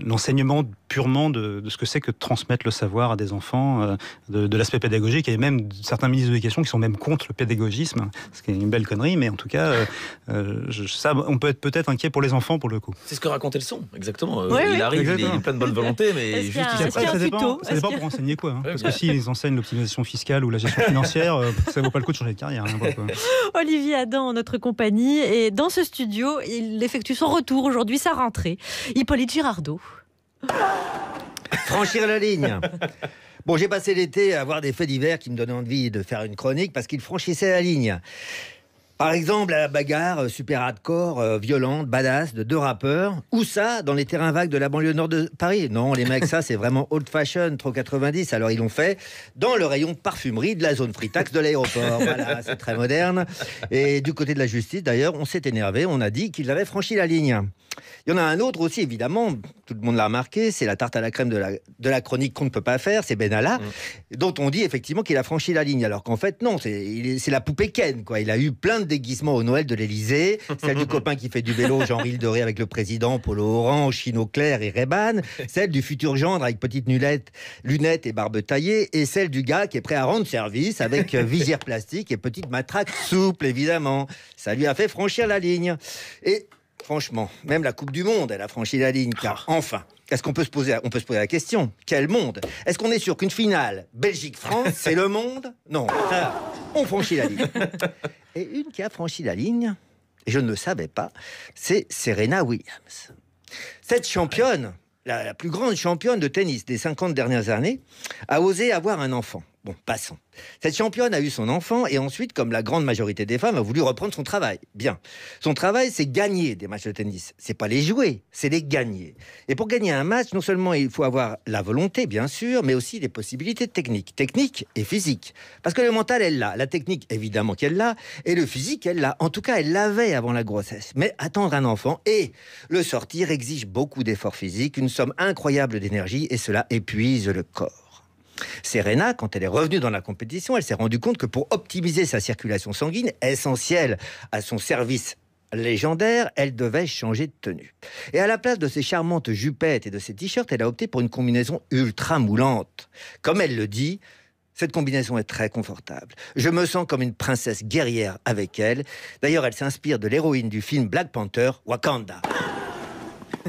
l'enseignement purement de ce que c'est que de transmettre le savoir à des enfants, de l'aspect pédagogique, et même certains ministres de l'éducation qui sont même contre le pédagogisme, ce qui est une belle connerie, mais en tout cas, ça, on peut être peut-être inquiet pour les enfants pour le coup. C'est ce que racontait le son, exactement. Oui, il arrive, il est plein de bonne volonté, mais juste ça dépend pour enseigner quoi. Parce que s'ils enseignent l'optimisation fiscale ou la gestion financière, ça vaut pas le coup de changer de carrière. Olivier Adam en notre compagnie, et dans ce studio, il effectue son retour aujourd'hui, sa rentrée. Hippolyte Girardot. Franchir la ligne. Bon, j'ai passé l'été à voir des faits divers qui me donnaient envie de faire une chronique parce qu'ils franchissaient la ligne. Par exemple, la bagarre super hardcore, violente, badass de deux rappeurs. Ou ça, dans les terrains vagues de la banlieue nord de Paris. Non, les mecs, ça, c'est vraiment old fashion, trop 90. Alors, ils l'ont fait dans le rayon parfumerie de la zone free tax de l'aéroport. Voilà, c'est très moderne. Et du côté de la justice, d'ailleurs, on s'est énervé. On a dit qu'ils avaient franchi la ligne. Il y en a un autre aussi, évidemment, tout le monde l'a remarqué, c'est la tarte à la crème de la chronique qu'on ne peut pas faire, c'est Benalla, dont on dit effectivement qu'il a franchi la ligne, alors qu'en fait, non, c'est la poupée Ken, quoi. Il a eu plein de déguisements au Noël de l'Élysée, celle du copain qui fait du vélo, Jean-Rilde Doré avec le président, polo orange, chino clair et Ray-Ban, celle du futur gendre avec petites lunettes et barbe taillée, et celle du gars qui est prêt à rendre service avec visière plastique et petite matraque souple, évidemment. Ça lui a fait franchir la ligne. Et franchement, même la Coupe du Monde, elle a franchi la ligne, car enfin... Est-ce qu'on peut se poser la question, quel monde? Est-ce qu'on est sûr qu'une finale Belgique-France, c'est le monde? Non, on franchit la ligne. Et une qui a franchi la ligne, et je ne le savais pas, c'est Serena Williams. Cette championne, la plus grande championne de tennis des 50 dernières années, a osé avoir un enfant. Bon, passons. Cette championne a eu son enfant et ensuite, comme la grande majorité des femmes, a voulu reprendre son travail. Bien. Son travail, c'est gagner des matchs de tennis. C'est pas les jouer, c'est les gagner. Et pour gagner un match, non seulement il faut avoir la volonté, bien sûr, mais aussi des possibilités techniques. Techniques et physiques. Parce que le mental, elle l'a. La technique, évidemment qu'elle l'a. Et le physique, elle l'a. En tout cas, elle l'avait avant la grossesse. Mais attendre un enfant et le sortir exige beaucoup d'efforts physiques, une somme incroyable d'énergie, et cela épuise le corps. Serena, quand elle est revenue dans la compétition, elle s'est rendue compte que pour optimiser sa circulation sanguine, essentielle à son service légendaire, elle devait changer de tenue. Et à la place de ses charmantes jupettes et de ses t-shirts, elle a opté pour une combinaison ultra moulante. Comme elle le dit, cette combinaison est très confortable. Je me sens comme une princesse guerrière avec elle. D'ailleurs, elle s'inspire de l'héroïne du film Black Panther, Wakanda.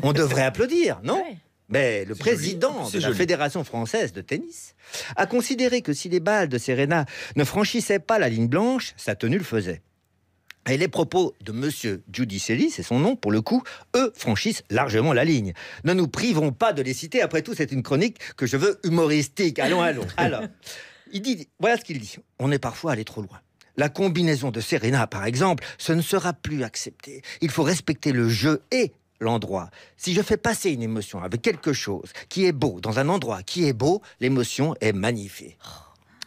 On devrait applaudir, non ? Ouais. Mais le président de la Fédération française de tennis a considéré que si les balles de Serena ne franchissaient pas la ligne blanche, sa tenue le faisait. Et les propos de monsieur Giudicelli, c'est son nom pour le coup, eux franchissent largement la ligne. Ne nous privons pas de les citer, après tout c'est une chronique que je veux humoristique. Allons. Alors, voilà ce qu'il dit. On est parfois allé trop loin. La combinaison de Serena, par exemple, ce ne sera plus accepté. Il faut respecter le jeu et l'endroit. Si je fais passer une émotion avec quelque chose qui est beau, dans un endroit qui est beau, l'émotion est magnifiée.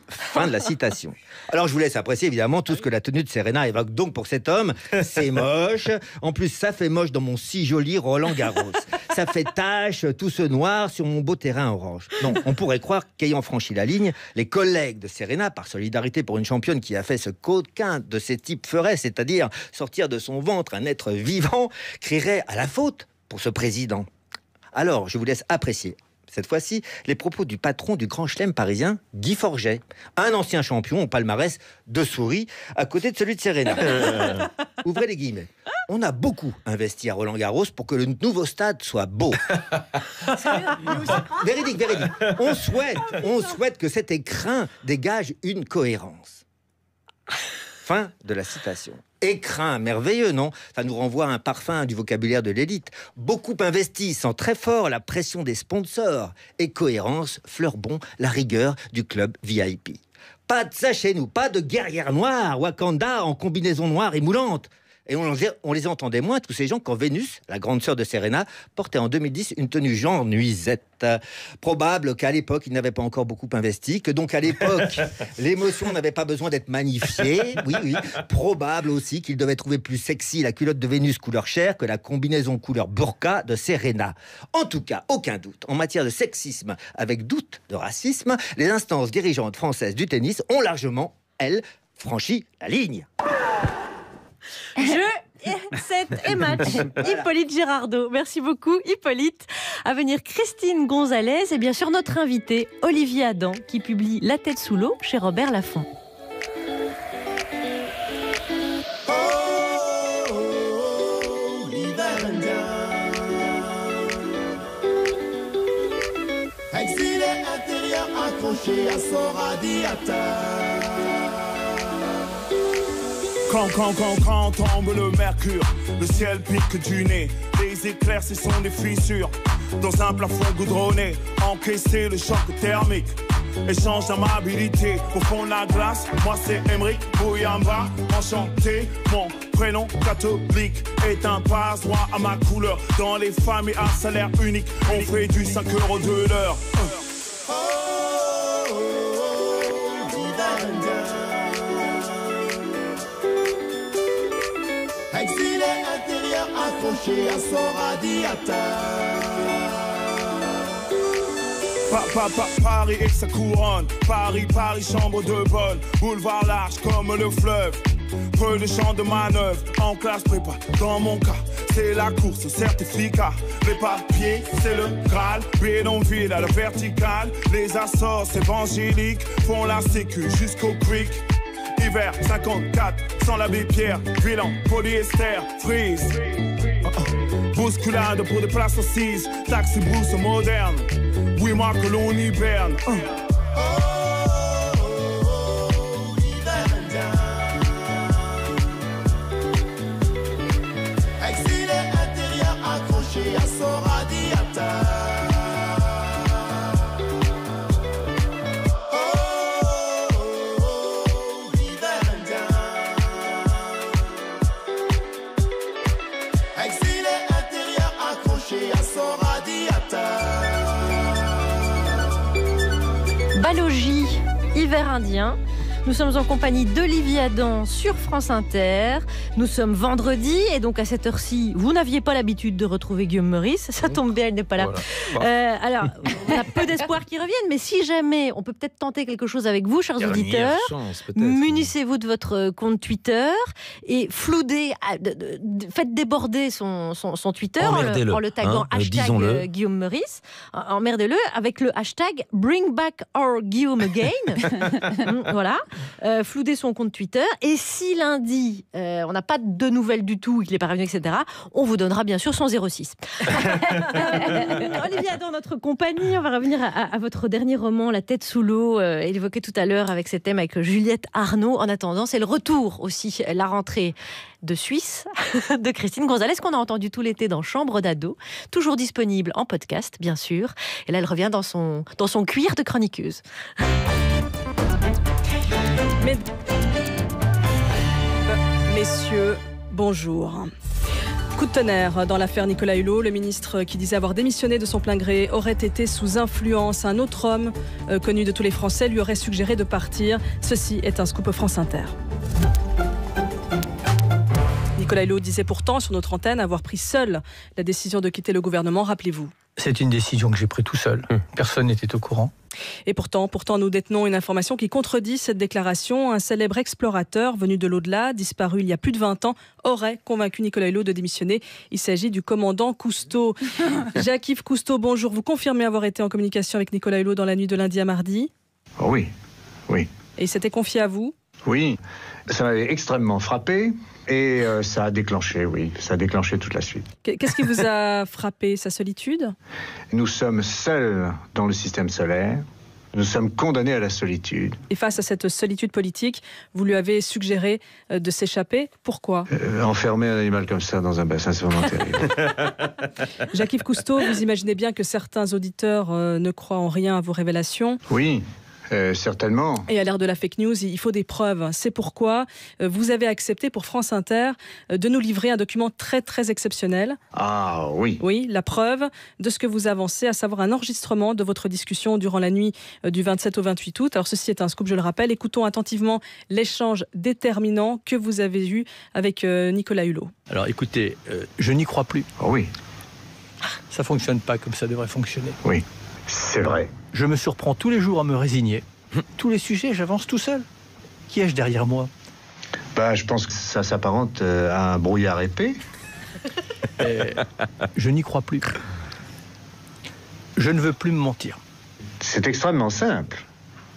Fin de la citation. Alors je vous laisse apprécier évidemment tout ce que la tenue de Serena évoque donc pour cet homme. C'est moche. En plus, ça fait moche dans mon si joli Roland Garros. Ça fait tache, tout ce noir sur mon beau terrain orange. Non, on pourrait croire qu'ayant franchi la ligne, les collègues de Serena, par solidarité pour une championne qui a fait ce qu'aucun de ces types ferait, c'est-à-dire sortir de son ventre un être vivant, crieraient à la faute pour ce président. Alors, je vous laisse apprécier cette fois-ci, les propos du patron du Grand Chelem parisien, Guy Forget, un ancien champion au palmarès de souris, à côté de celui de Serena. Ouvrez les guillemets. On a beaucoup investi à Roland-Garros pour que le nouveau stade soit beau. Véridique. On souhaite que cet écrin dégage une cohérence. Fin de la citation. Écrin, merveilleux, non? Ça nous renvoie à un parfum du vocabulaire de l'élite. Beaucoup investi, sent très fort la pression des sponsors. Et cohérence, fleur bon, la rigueur du club VIP. Pas de ça chez nous, pas de guerrière noire, Wakanda en combinaison noire et moulante. Et on les entendait moins, tous ces gens, quand Vénus, la grande sœur de Serena, portait en 2010 une tenue genre nuisette. Probable qu'à l'époque, il n'avait pas encore beaucoup investi, que donc à l'époque, l'émotion n'avait pas besoin d'être magnifiée. Oui. Probable aussi qu'il devait trouver plus sexy la culotte de Vénus couleur chair que la combinaison couleur burqa de Serena. En tout cas, aucun doute. En matière de sexisme, avec doute de racisme, les instances dirigeantes françaises du tennis ont largement, elles, franchi la ligne. Jeu 7 et match. Hippolyte Girardot. Merci beaucoup, Hippolyte. À venir, Christine Gonzalez et bien sûr notre invité, Olivier Adam, qui publie La tête sous l'eau chez Robert Laffont. Exilé intérieur accroché à son radiateur. Quand tombe le mercure, le ciel pique du nez. Les éclairs, ce sont des fissures. Dans un plafond goudronné, encaisser le choc thermique. Échange d'amabilité au fond de la glace. Moi c'est Emeric Bouyamba, enchanté. Mon prénom catholique est un passe-droit à ma couleur. Dans les familles à salaire unique, on fait du 5 € de l'heure. Exilé intérieur accroché à son radiateur. Paris et sa couronne. Paris, chambre de bonne. Boulevard large comme le fleuve. Peu de champs de manœuvre en classe prépa. Dans mon cas, c'est la course au certificat. Les papiers, c'est le Graal. Bidonville à la verticale. Les assorts évangéliques font la sécu jusqu'au creek. Hiver 54, sans l'abbé Pierre. Bilan, polyester, freeze. Bousculade pour des places assises. Taxi brousse moderne. Oui, moi que l'on hiberne. À son radiateur. Hiver indien. Exilé intérieur accroché à son radiateur. Balogie, hiver indien. Nous sommes en compagnie d'Olivier Adam sur France Inter. Nous sommes vendredi et donc à cette heure-ci, vous n'aviez pas l'habitude de retrouver Guillaume Meurice. Ça tombe bien, il n'est pas là. Voilà. Alors, on a peu d'espoir qu'il revienne, mais si jamais, on peut peut-être tenter quelque chose avec vous, chers auditeurs. Munissez-vous de votre compte Twitter et floudez, faites déborder son Twitter en le taguant hashtag Guillaume Meurice. Emmerdez-le avec le hashtag Bring Back Our Guillaume Again. Voilà. Floudez son compte Twitter. Et si lundi, on n'a pas de nouvelles du tout, qu'il n'est pas revenu, etc., on vous donnera bien sûr son 06. Olivier, dans notre compagnie, on va revenir à votre dernier roman, La tête sous l'eau, évoqué tout à l'heure avec ses thèmes avec Juliette Arnaud. En attendant, c'est le retour aussi, la rentrée de Suisse de Christine Gonzalez, qu'on a entendu tout l'été dans Chambre d'ado, toujours disponible en podcast, bien sûr. Et là, elle revient dans son cuir de chroniqueuse. Messieurs, bonjour. Coup de tonnerre dans l'affaire Nicolas Hulot. Le ministre qui disait avoir démissionné de son plein gré aurait été sous influence. Un autre homme connu de tous les Français lui aurait suggéré de partir. Ceci est un scoop France Inter. Nicolas Hulot disait pourtant sur notre antenne avoir pris seul la décision de quitter le gouvernement. Rappelez-vous. C'est une décision que j'ai prise tout seul. Personne n'était au courant. Et pourtant, nous détenons une information qui contredit cette déclaration. Un célèbre explorateur venu de l'au-delà, disparu il y a plus de 20 ans, aurait convaincu Nicolas Hulot de démissionner. Il s'agit du commandant Cousteau. Jacques-Yves Cousteau, bonjour. Vous confirmez avoir été en communication avec Nicolas Hulot dans la nuit de lundi à mardi ? Oh oui, oui. Et il s'était confié à vous ? Oui, ça m'avait extrêmement frappé et ça a déclenché toute la suite. Qu'est-ce qui vous a frappé ? Sa solitude ? Nous sommes seuls dans le système solaire, nous sommes condamnés à la solitude. Et face à cette solitude politique, vous lui avez suggéré de s'échapper. Pourquoi ? Enfermer un animal comme ça dans un bassin, c'est vraiment terrible. Jacques-Yves Cousteau, vous imaginez bien que certains auditeurs ne croient en rien à vos révélations ? Oui. Certainement. Et à l'ère de la fake news, il faut des preuves. C'est pourquoi vous avez accepté pour France Inter de nous livrer un document très très exceptionnel. Ah oui. Oui, la preuve de ce que vous avancez, à savoir un enregistrement de votre discussion durant la nuit du 27 au 28 août. Alors ceci est un scoop, je le rappelle. Écoutons attentivement l'échange déterminant que vous avez eu avec Nicolas Hulot. Alors écoutez, je n'y crois plus. Oh oui. Ça fonctionne pas comme ça devrait fonctionner. Oui, c'est vrai. Je me surprends tous les jours à me résigner. Tous les sujets, j'avance tout seul. Qui ai-je derrière moi ? Je pense que ça s'apparente à un brouillard épais. Je n'y crois plus. Je ne veux plus me mentir. C'est extrêmement simple.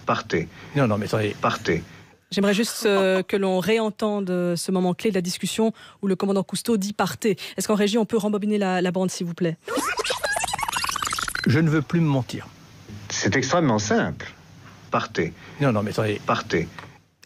Partez. Non, mais attendez. Partez. J'aimerais juste que l'on réentende ce moment clé de la discussion où le commandant Cousteau dit « partez ». Est-ce qu'en régie, on peut rembobiner la bande, s'il vous plaît ? Je ne veux plus me mentir. C'est extrêmement simple. Partez. Non, mais attendez. Partez.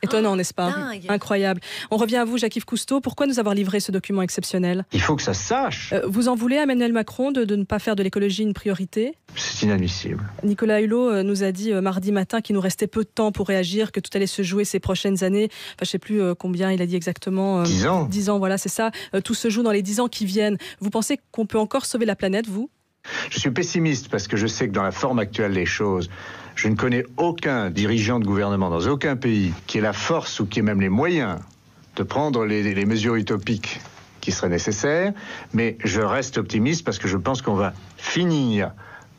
Étonnant, n'est-ce pas ? Dingue. Incroyable. On revient à vous, Jacques-Yves Cousteau. Pourquoi nous avoir livré ce document exceptionnel ? Il faut que ça se sache. Vous en voulez à Emmanuel Macron de ne pas faire de l'écologie une priorité ? C'est inadmissible. Nicolas Hulot nous a dit mardi matin qu'il nous restait peu de temps pour réagir, que tout allait se jouer ces prochaines années. Enfin, je ne sais plus combien il a dit exactement. 10 ans. 10 ans, voilà, c'est ça. Tout se joue dans les 10 ans qui viennent. Vous pensez qu'on peut encore sauver la planète, vous ? Je suis pessimiste parce que je sais que dans la forme actuelle des choses, je ne connais aucun dirigeant de gouvernement dans aucun pays qui ait la force ou qui ait même les moyens de prendre les mesures utopiques qui seraient nécessaires. Mais je reste optimiste parce que je pense qu'on va finir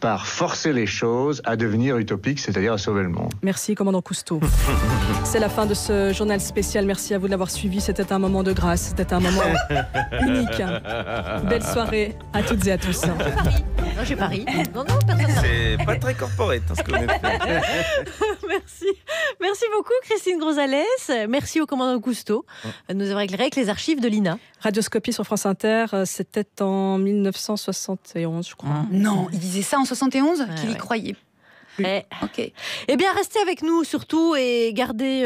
par forcer les choses à devenir utopiques, c'est-à-dire à sauver le monde. Merci, commandant Cousteau. C'est la fin de ce journal spécial. Merci à vous de l'avoir suivi. C'était un moment de grâce. C'était un moment unique. Belle soirée à toutes et à tous. Non, j'ai Paris. Non, personne n'a. C'est pas très corporate, ce qu'on a fait. Merci. Merci beaucoup, Christine Grosales. Merci au commandant Cousteau de nous avoir éclairé avec les archives de l'INA. Radioscopie sur France Inter, c'était en 1971, je crois. Non, il disait ça en 71, qu'il y croyait. Ok. Eh bien, restez avec nous surtout et gardez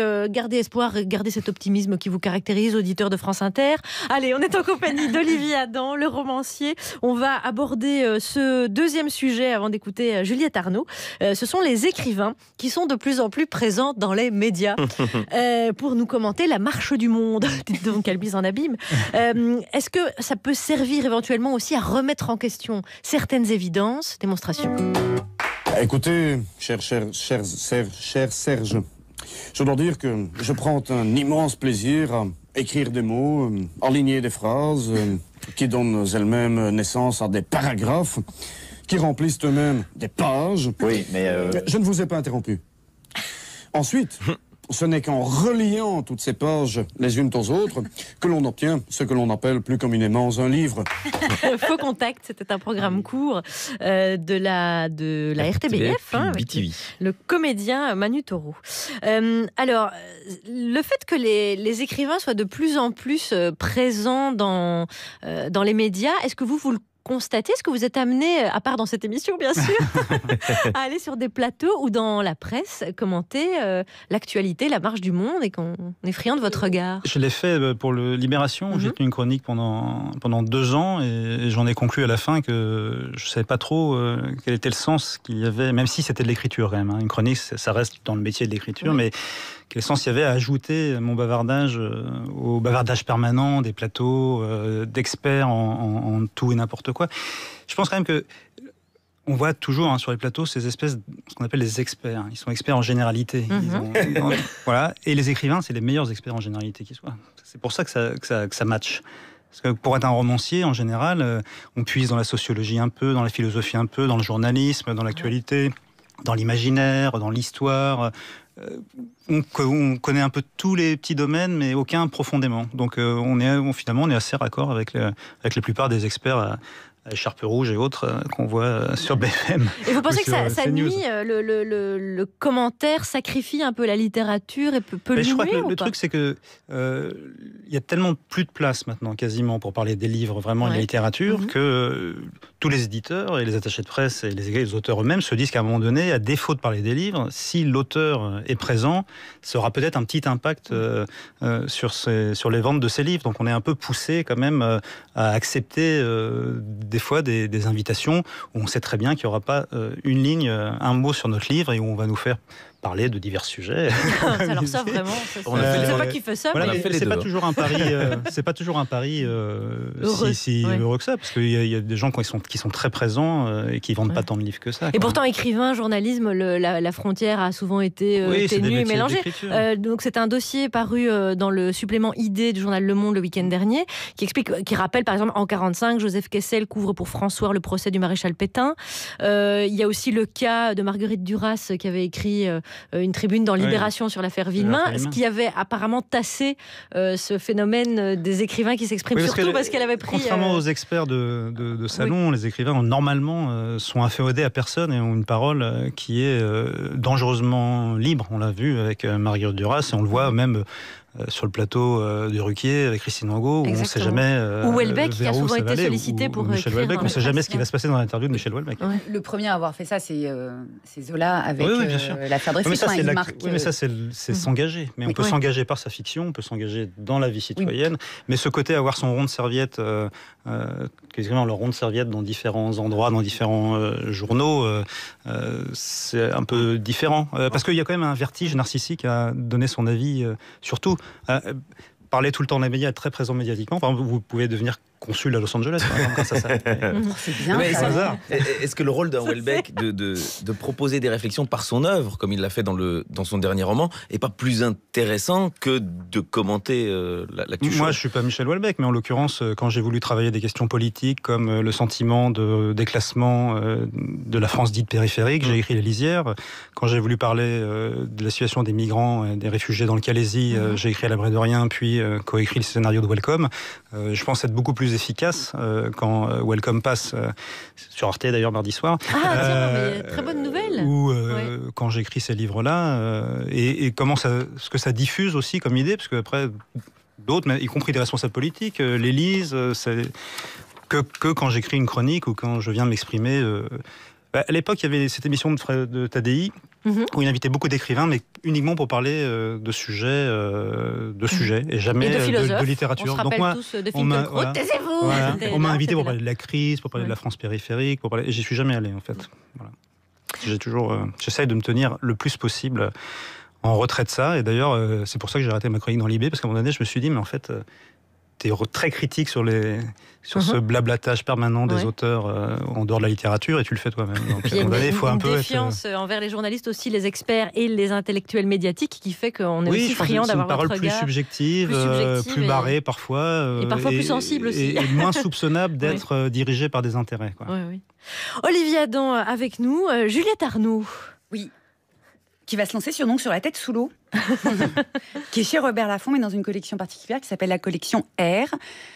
espoir, gardez cet optimisme qui vous caractérise, auditeurs de France Inter. Allez, on est en compagnie d'Olivier Adam, le romancier. On va aborder ce deuxième sujet avant d'écouter Juliette Arnaud. Ce sont les écrivains qui sont de plus en plus présents dans les médias pour nous commenter la marche du monde. Dites donc quelle mise en abîme. Est-ce que ça peut servir éventuellement aussi à remettre en question certaines évidences? Démonstration. Écoutez, cher Serge, je dois dire que je prends un immense plaisir à écrire des mots, aligner des phrases qui donnent elles-mêmes naissance à des paragraphes, qui remplissent eux-mêmes des pages. Oui, mais je ne vous ai pas interrompu. Ensuite, ce n'est qu'en reliant toutes ces pages les unes aux autres que l'on obtient ce que l'on appelle plus communément un livre. Faux Contact, c'était un programme court de la RTBF, avec le comédien Manu Taureau. Alors, le fait que les écrivains soient de plus en plus présents dans les médias, est-ce que vous le constatez? Est-ce que vous êtes amené, à part dans cette émission bien sûr, à aller sur des plateaux ou dans la presse commenter l'actualité, la marche du monde, et qu'on est friand de votre regard? Je l'ai fait pour le Libération, où j'ai tenu une chronique pendant 2 ans, et j'en ai conclu à la fin que je ne savais pas trop quel était le sens qu'il y avait, même si c'était de l'écriture quand même. Une chronique, ça reste dans le métier de l'écriture, mais quel sens il y avait à ajouter mon bavardage au bavardage permanent des plateaux, d'experts en tout et n'importe quoi. Je pense quand même que on voit toujours sur les plateaux ces espèces, ce qu'on appelle les experts. Ils sont experts en généralité. Voilà. Et les écrivains, c'est les meilleurs experts en généralité qui soient. C'est pour ça que ça match. Parce que pour être un romancier, en général, on puise dans la sociologie un peu, dans la philosophie un peu, dans le journalisme, dans l'actualité, dans l'imaginaire, dans l'histoire. On connaît un peu tous les petits domaines, mais aucun profondément. Donc finalement, on est assez raccord avec la plupart des experts à écharpe rouge et autres qu'on voit sur BFM. Et vous pensez que ça nuit, le commentaire sacrifie un peu la littérature et peut le nuire? Je crois que le truc, c'est que il y a tellement plus de place maintenant, quasiment, pour parler des livres, vraiment, et de la littérature, que tous les éditeurs et les attachés de presse et les auteurs eux-mêmes se disent qu'à un moment donné, à défaut de parler des livres, si l'auteur est présent, ça aura peut-être un petit impact sur les ventes de ses livres. Donc on est un peu poussé quand même à accepter des fois des invitations où on sait très bien qu'il n'y aura pas une ligne, un mot sur notre livre, et où on va nous faire parler de divers sujets. Alors ça vraiment, je ne sais pas qui fait ça. Voilà, mais c'est pas toujours un pari. C'est pas toujours un pari si heureux que ça, parce qu'il y a des gens qui sont très présents et qui vendent pas tant de livres que ça. Et pourtant, écrivain, journalisme, la frontière a souvent été ténue et mélangée. Donc c'est un dossier paru dans le supplément ID du journal Le Monde le week-end dernier, qui rappelle par exemple en 1945, Joseph Kessel couvre pour François le procès du maréchal Pétain. Il y a aussi le cas de Marguerite Duras qui avait écrit une tribune dans Libération sur l'affaire Villemain, ce qui avait apparemment tassé ce phénomène des écrivains qui s'expriment, surtout parce qu'elle avait pris... Contrairement aux experts de salon, les écrivains normalement sont inféodés à personne et ont une parole qui est dangereusement libre. On l'a vu avec Marguerite Duras, et on le voit même sur le plateau de Ruquier avec Christine Angot, où on ne sait jamais ou Houellebecq, qui a souvent été sollicité pour Michel Houellebecq, on ne sait jamais ce qui va se passer dans l'interview de Michel Houellebecq. Le premier à avoir fait ça, c'est Zola avec l'affaire Dreyfus. Mais ça, c'est s'engager. Mais on peut s'engager par sa fiction, on peut s'engager dans la vie citoyenne. Mais ce côté, avoir son rond de serviette, quasiment leur rond de serviette dans différents endroits, dans différents journaux, c'est un peu différent. Parce qu'il y a quand même un vertige narcissique à donner son avis, surtout. Parler tout le temps des médias, être très présent médiatiquement. Par exemple, vous pouvez devenir consul à Los Angeles, par exemple, grâce à ça. C'est bien. Mais ça. hasard. Est-ce que le rôle d'un Houellebecq de proposer des réflexions par son œuvre, comme il l'a fait dans son dernier roman, est pas plus intéressant que de commenter l'actu chaude? Moi, je suis pas Michel Houellebecq, mais en l'occurrence, quand j'ai voulu travailler des questions politiques comme le sentiment de déclassement de la France dite périphérique, j'ai écrit Les Lisières. Quand j'ai voulu parler de la situation des migrants et des réfugiés dans le Calaisis, j'ai écrit À l'abri de rien, puis coécrit le scénario de Welcome. Je pense être beaucoup plus efficace quand Welcome passe sur Arte d'ailleurs mardi soir. Ah tiens, mais très bonne nouvelle. Ou quand j'écris ces livres-là, et comment ce que ça diffuse aussi comme idée, parce qu'après d'autres, y compris des responsables politiques, les lisent, que quand j'écris une chronique ou quand je viens m'exprimer. À l'époque, il y avait cette émission de Tadei, où il invitait beaucoup d'écrivains, mais uniquement pour parler de sujets, et jamais de littérature. On se rappelle tous de films comme Croûte, taisez-vous. Voilà. On m'a invité pour parler de la crise, pour parler de la France périphérique, et j'y suis jamais allé en fait. Voilà. J'essaye de me tenir le plus possible en retrait de ça, et d'ailleurs c'est pour ça que j'ai arrêté ma chronique dans Libé, parce qu'à un moment donné je me suis dit mais en fait t'es très critique sur ce blablatage permanent des auteurs en dehors de la littérature, et tu le fais toi-même. Donc il y a une défiance envers les journalistes aussi, les experts et les intellectuels médiatiques, qui fait qu'on est aussi friand d'avoir votre regard. C'est une parole plus subjective, plus barrée parfois. Et parfois plus sensible aussi. Et moins soupçonnable d'être dirigée par des intérêts. Quoi. Oui. Olivier Adam avec nous, Juliette Arnaud. Oui. Qui va se lancer sur La tête sous l'eau, qui est chez Robert Laffont, mais dans une collection particulière qui s'appelle la collection R,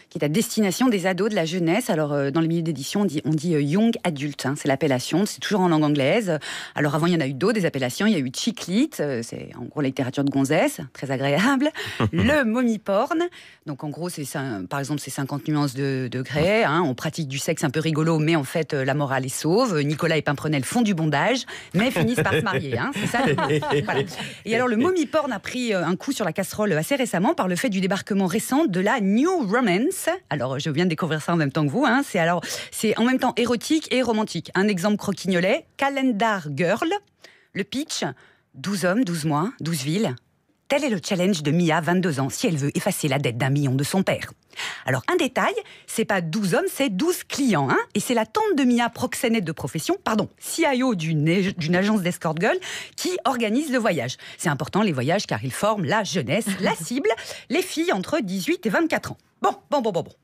qui est à destination des ados, de la jeunesse. Alors, dans les milieux d'édition, on dit young adult, c'est l'appellation, c'est toujours en langue anglaise. Alors, avant, il y en a eu d'autres, des appellations. Il y a eu chick lit, c'est en gros la littérature de gonzesse, très agréable. Le mommy porn, donc en gros, par exemple, c'est 50 nuances de degrés. On pratique du sexe un peu rigolo, mais en fait, la morale est sauve. Nicolas et Pimprenel font du bondage, mais finissent par se marier. C'est ça. Voilà. Et alors, le mommy porn a pris un coup sur la casserole assez récemment par le fait du débarquement récent de la New Romance. Alors, je viens de découvrir ça en même temps que vous. C'est en même temps érotique et romantique. Un exemple croquignolet, Calendar Girl. Le pitch, 12 hommes, 12 mois, 12 villes. Tel est le challenge de Mia, 22 ans, si elle veut effacer la dette d'1 million de son père. Alors, un détail, c'est pas 12 hommes, c'est 12 clients. Et c'est la tante de Mia, proxénète de profession, CIO d'une agence d'escort girl, qui organise le voyage. C'est important, les voyages, car ils forment la jeunesse, la cible, les filles entre 18 et 24 ans. Bon.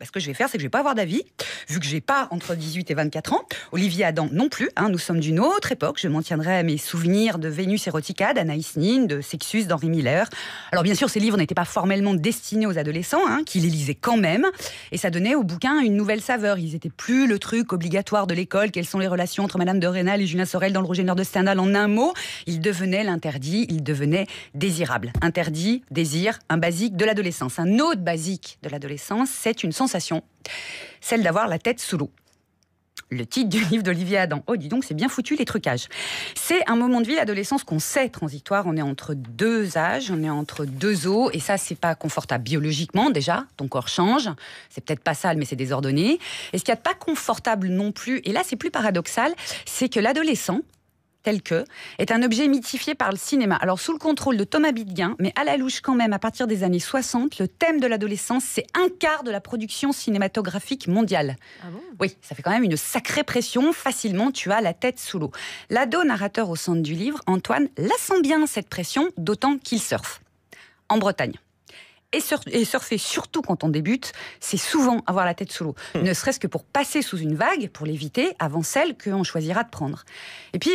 Ce que je vais faire, c'est que je vais pas avoir d'avis, vu que j'ai pas entre 18 et 24 ans. Olivier Adam non plus. Nous sommes d'une autre époque. Je m'en tiendrai à mes souvenirs de Vénus Erotica, d'Anaïs Nin, de Sexus, d'Henri Miller. Alors bien sûr, ces livres n'étaient pas formellement destinés aux adolescents, qui les lisaient quand même. Et ça donnait au bouquin une nouvelle saveur. Ils étaient plus le truc obligatoire de l'école. Quelles sont les relations entre Madame de Rênal et Julien Sorel dans le Roger Nord de Stendhal en un mot? Ils devenaient l'interdit, ils devenaient désirables. Interdit, désir, un basique de l'adolescence. Un autre basique de l'adolescence, c'est une sensation, celle d'avoir la tête sous l'eau. Le titre du livre d'Olivier Adam. Oh, dis donc, c'est bien foutu les trucages. C'est un moment de vie, l'adolescence, qu'on sait transitoire. On est entre deux âges, on est entre deux eaux, et ça, c'est pas confortable biologiquement déjà. Ton corps change. C'est peut-être pas sale, mais c'est désordonné. Et ce qu'il y a de pas confortable non plus, et là, c'est plus paradoxal, c'est que l'adolescent, tel que, est un objet mythifié par le cinéma. Alors, sous le contrôle de Thomas Bidguin, mais à la louche quand même, à partir des années 60, le thème de l'adolescence, c'est 1/4 de la production cinématographique mondiale. Ah bon ? Oui, ça fait quand même une sacrée pression. Facilement, tu as la tête sous l'eau. L'ado narrateur au centre du livre, Antoine, la sent bien, cette pression, d'autant qu'il surfe. En Bretagne. Et surfer, surtout quand on débute, c'est souvent avoir la tête sous l'eau. Ne serait-ce que pour passer sous une vague, pour l'éviter, avant celle qu'on choisira de prendre. Et puis,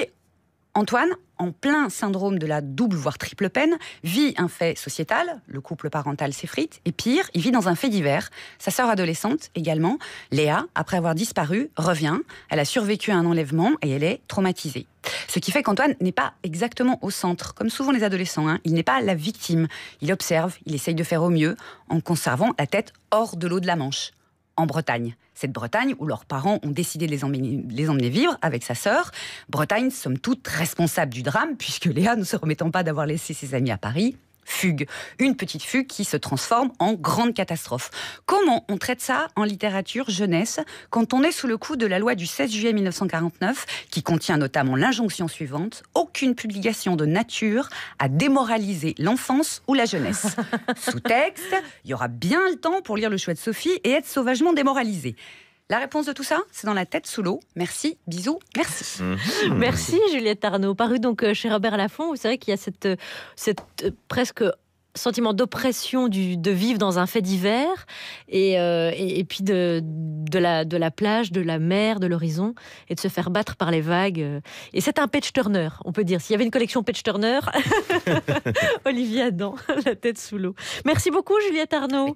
Antoine, en plein syndrome de la double voire triple peine, vit un fait sociétal, le couple parental s'effrite, et pire, il vit dans un fait divers. Sa sœur adolescente également, Léa, après avoir disparu, revient, elle a survécu à un enlèvement et elle est traumatisée. Ce qui fait qu'Antoine n'est pas exactement au centre, comme souvent les adolescents, il n'est pas la victime. Il observe, il essaye de faire au mieux, en conservant la tête hors de l'eau de la Manche. En Bretagne. Cette Bretagne où leurs parents ont décidé de les emmener vivre avec sa sœur. Bretagne, somme toute, responsable du drame, puisque Léa, ne se remettant pas d'avoir laissé ses amis à Paris, fugue. Une petite fugue qui se transforme en grande catastrophe. Comment on traite ça en littérature jeunesse quand on est sous le coup de la loi du 16 juillet 1949 qui contient notamment l'injonction suivante: aucune publication de nature à démoraliser l'enfance ou la jeunesse. Sous-texte, il y aura bien le temps pour lire Le Chouette Sophie et être sauvagement démoralisé. La réponse de tout ça, c'est dans La tête sous l'eau. Merci, bisous, merci. Merci Juliette Arnaud. Paru donc chez Robert Laffont, vous savez qu'il y a cette presque sentiment d'oppression de vivre dans un fait divers et puis de la plage, de la mer, de l'horizon et de se faire battre par les vagues. Et c'est un page-turner, on peut dire. S'il y avait une collection page-turner, Olivier Adam, La tête sous l'eau. Merci beaucoup Juliette Arnaud.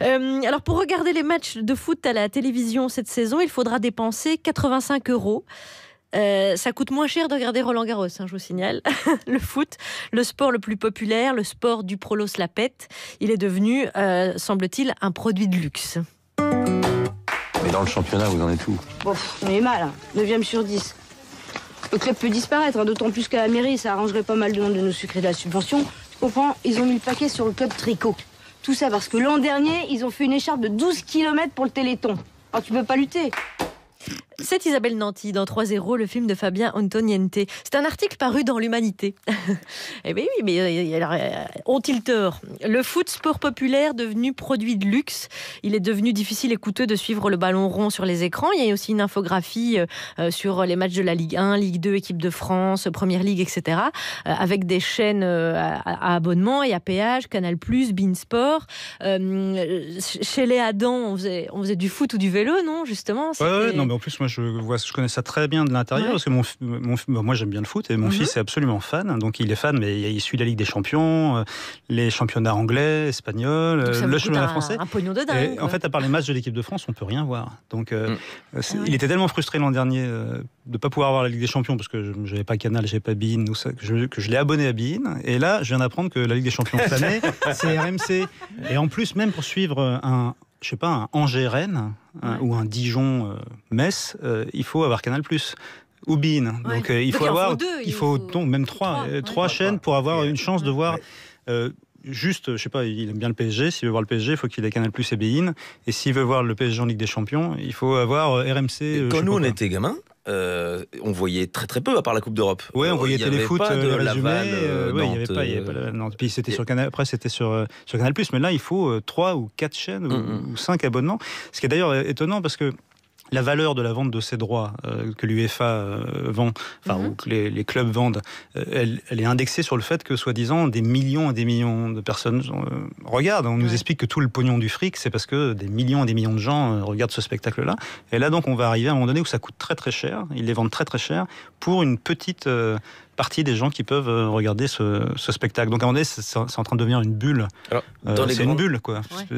Alors pour regarder les matchs de foot à la télévision cette saison, il faudra dépenser 85 €. Ça coûte moins cher de regarder Roland-Garros, je vous signale. Le foot, le sport le plus populaire, le sport du Prolos la pète, il est devenu, semble-t-il, un produit de luxe. Mais dans le championnat, vous en êtes où? Bon, on est mal, 9e sur 10. Le club peut disparaître, d'autant plus qu'à la mairie, ça arrangerait pas mal de monde de nous sucrer de la subvention. Tu comprends? Ils ont mis le paquet sur le club tricot. Tout ça parce que l'an dernier, ils ont fait une écharpe de 12 km pour le Téléthon. Alors tu peux pas lutter. C'est Isabelle Nanty dans 3-0, le film de Fabien Antoniente. C'est un article paru dans l'Humanité. Eh bien oui, mais ont-ils tort? Le foot, sport populaire, devenu produit de luxe. Il est devenu difficile et coûteux de suivre le ballon rond sur les écrans. Il y a aussi une infographie sur les matchs de la Ligue 1, Ligue 2, Équipe de France, Première Ligue, etc. Avec des chaînes à abonnement et à péage, Canal+, Beansport. Chez les Adam, on faisait du foot ou du vélo, non, justement? Ouais, non, mais en plus, moi, je connais ça très bien de l'intérieur, parce que moi, j'aime bien le foot, et mon fils est absolument fan. Donc, il est fan, mais il suit la Ligue des Champions, les championnats anglais, espagnols, le championnat français. Un pognon de dingue. Et, en fait, à part les matchs de l'équipe de France, on peut rien voir. Donc, il était tellement frustré l'an dernier de ne pas pouvoir voir la Ligue des Champions, parce que je n'avais pas Canal, j'avais pas beIN, que je l'ai abonné à beIN. Et là, je viens d'apprendre que la Ligue des Champions cette année, c'est RMC. Et en plus, même pour suivre un Angers-Rennes ou un Dijon-Metz, il faut avoir Canal+. Ou beIN. Ouais. Donc il faut avoir même trois chaînes pour avoir une chance de voir juste, je sais pas, il aime bien le PSG, s'il veut voir le PSG, il faut qu'il ait Canal+ et beIN, et s'il veut voir le PSG en Ligue des Champions, il faut avoir RMC. Quand nous on était gamins, on voyait très très peu à part la Coupe d'Europe. Oui, on voyait Téléfoot, le Laval, il n'y avait pas Nantes. Puis c'était sur Canal, après c'était sur Canal+, mais là il faut 3 ou 4 chaînes ou 5 abonnements. Ce qui est d'ailleurs étonnant parce que la valeur de la vente de ces droits que l'UEFA vend, ou que les clubs vendent, elle est indexée sur le fait que, soi-disant, des millions et des millions de personnes regardent. On nous explique que tout le pognon du fric, c'est parce que des millions et des millions de gens regardent ce spectacle-là. Et là, donc, on va arriver à un moment donné où ça coûte très très cher. Ils les vendent très très cher pour une petite partie des gens qui peuvent regarder ce spectacle. Donc à un moment donné, c'est en train de devenir une bulle. C'est une bulle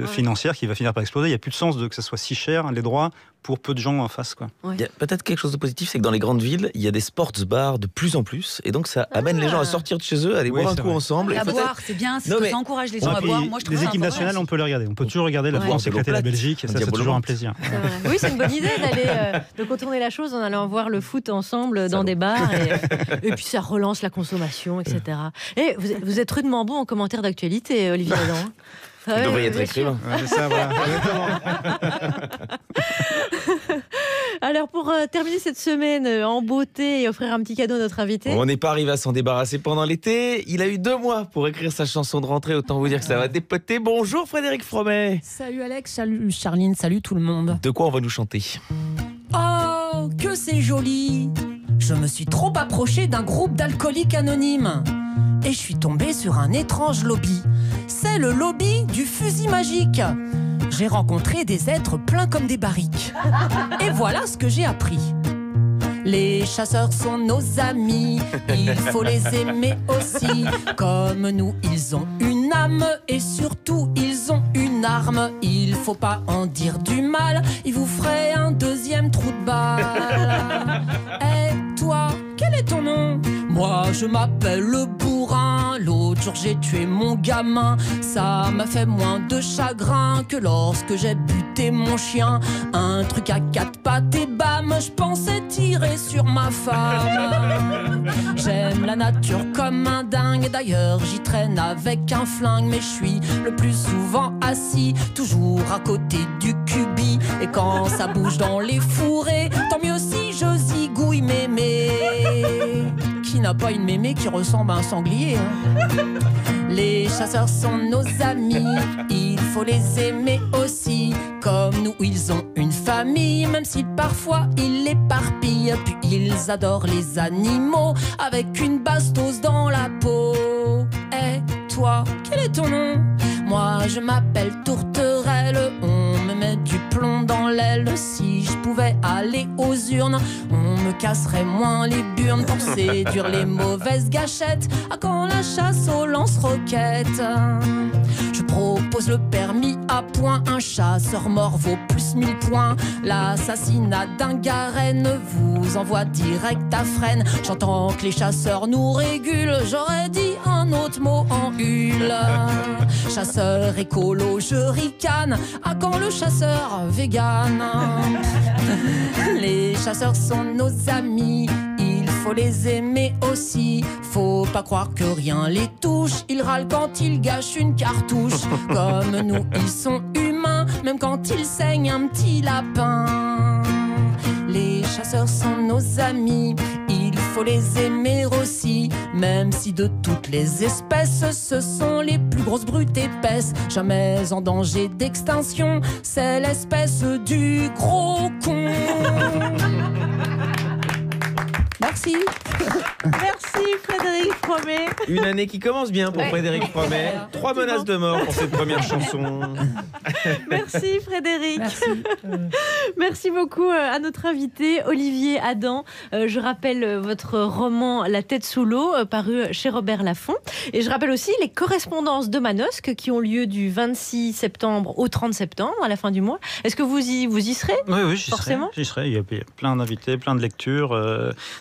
financière qui va finir par exploser. Il n'y a plus de sens que ça soit si cher, les droits, pour peu de gens en face. Il y a peut-être quelque chose de positif, c'est que dans les grandes villes, il y a des sports bars de plus en plus, et donc ça amène les gens à sortir de chez eux, à aller boire un coup ensemble. À boire, c'est bien, ça encourage les gens à boire. Moi, je trouve les équipes nationales, on peut les regarder. On peut toujours regarder la France éclater la Belgique, et ça, c'est toujours un plaisir. Oui, c'est une bonne idée de contourner la chose en allant voir le foot ensemble dans des bars, et puis ça relance la consommation, etc. Et vous êtes rudement bon en commentaire d'actualité, Olivier Adam. Vous devriez être écrivain. Ça, voilà. Alors, pour terminer cette semaine en beauté et offrir un petit cadeau à notre invité. On n'est pas arrivé à s'en débarrasser pendant l'été. Il a eu 2 mois pour écrire sa chanson de rentrée. Autant vous dire que ça va dépoter. Bonjour Frédéric Fromet. Salut Alex, salut Charline, salut tout le monde. De quoi on va nous chanter? Oh, que c'est joli! Je me suis trop approché d'un groupe d'alcooliques anonymes. Et je suis tombé sur un étrange lobby. C'est le lobby du fusil magique. J'ai rencontré des êtres pleins comme des barriques. Et voilà ce que j'ai appris. Les chasseurs sont nos amis, il faut les aimer aussi. Comme nous, ils ont une âme et surtout, ils ont une arme. Il faut pas en dire du mal, il vous ferait un 2e trou de balle. Et toi, quel est ton nom? Moi, je m'appelle le bourrin. L'autre jour, j'ai tué mon gamin. Ça m'a fait moins de chagrin que lorsque j'ai buté t'es mon chien. Un truc à 4 pattes et bam, je pensais tirer sur ma femme. J'aime la nature comme un dingue, d'ailleurs j'y traîne avec un flingue. Mais je suis le plus souvent assis, toujours à côté du cubi. Et quand ça bouge dans les fourrés, tant mieux si je zigouille mémé. Qui n'a pas une mémé qui ressemble à un sanglier, hein? Les chasseurs sont nos amis, il faut les aimer aussi. Comme nous, ils ont une famille, même si parfois ils l'éparpillent. Puis ils adorent les animaux, avec une bastos dans la peau. Eh, toi, quel est ton nom? Moi, je m'appelle Tourterelle. On me met du plomb dans l'aile. Si je pouvais aller aux urnes, on me casserait moins les burnes pour séduire les mauvaises gâchettes. À quand la chasse aux lance-roquettes? Je propose le permis à point. Un chasseur mort vaut plus 1000 points. L'assassinat d'un garenne vous envoie direct à Fresnes. J'entends que les chasseurs nous régulent. J'aurais dit un autre mot en hule. Chasseur écolo, je ricane. À quand le chasseur vegan? Les chasseurs sont nos amis, il faut les aimer aussi. Faut pas croire que rien les touche, ils râlent quand ils gâchent une cartouche. Comme nous, ils sont humains, même quand ils saignent un petit lapin. Les chasseurs sont nos amis, il faut les aimer aussi. Même si de toutes les espèces, ce sont les plus grosses brutes épaisses. Jamais en danger d'extinction, c'est l'espèce du gros con. Merci. Merci Frédéric Fromet. Une année qui commence bien pour Frédéric Fromet. 3 menaces de mort pour cette première chanson. Merci Frédéric. Merci beaucoup à notre invité Olivier Adam. Je rappelle votre roman La tête sous l'eau, paru chez Robert Laffont. Et je rappelle aussi les correspondances de Manosque qui ont lieu du 26 septembre au 30 septembre, à la fin du mois. Est-ce que vous y serez? Oui, j'y serai. Il y a plein d'invités, plein de lectures,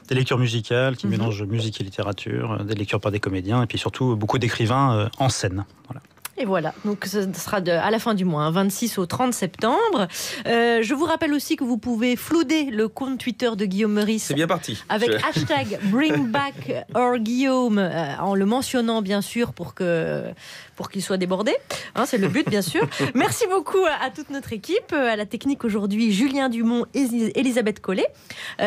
des lectures musicales qui mélangent musique et littérature, des lectures par des comédiens, et puis surtout beaucoup d'écrivains en scène. Voilà. Et voilà, donc ce sera à la fin du mois, 26 au 30 septembre. Je vous rappelle aussi que vous pouvez flouder le compte Twitter de Guillaume Meurice. C'est bien parti. Avec hashtag #BringBackOurGuillaume, en le mentionnant bien sûr pour qu'il soit débordé. Hein, c'est le but bien sûr. Merci beaucoup à toute notre équipe. À la technique aujourd'hui, Julien Dumont et Elisabeth Collet.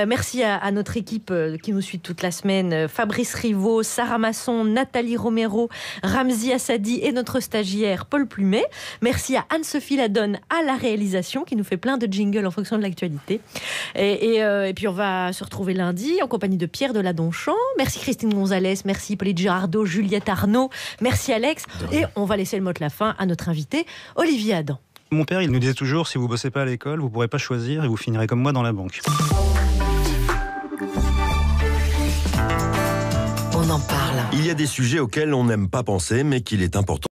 Merci à notre équipe qui nous suit toute la semaine. Fabrice Rivaud, Sarah Masson, Nathalie Romero, Ramzi Assadi et notre stagiaire Paul Plumet. Merci à Anne-Sophie Ladonne à la réalisation qui nous fait plein de jingles en fonction de l'actualité. Et puis on va se retrouver lundi en compagnie de Pierre Deladonchamp. Merci Christine Gonzalez, merci Pauline Girardot, Juliette Arnaud, merci Alex. Et on va laisser le mot de la fin à notre invité Olivier Adam. Mon père, il nous disait toujours, si vous bossez pas à l'école, vous pourrez pas choisir et vous finirez comme moi dans la banque. On en parle. Il y a des sujets auxquels on n'aime pas penser, mais qu'il est important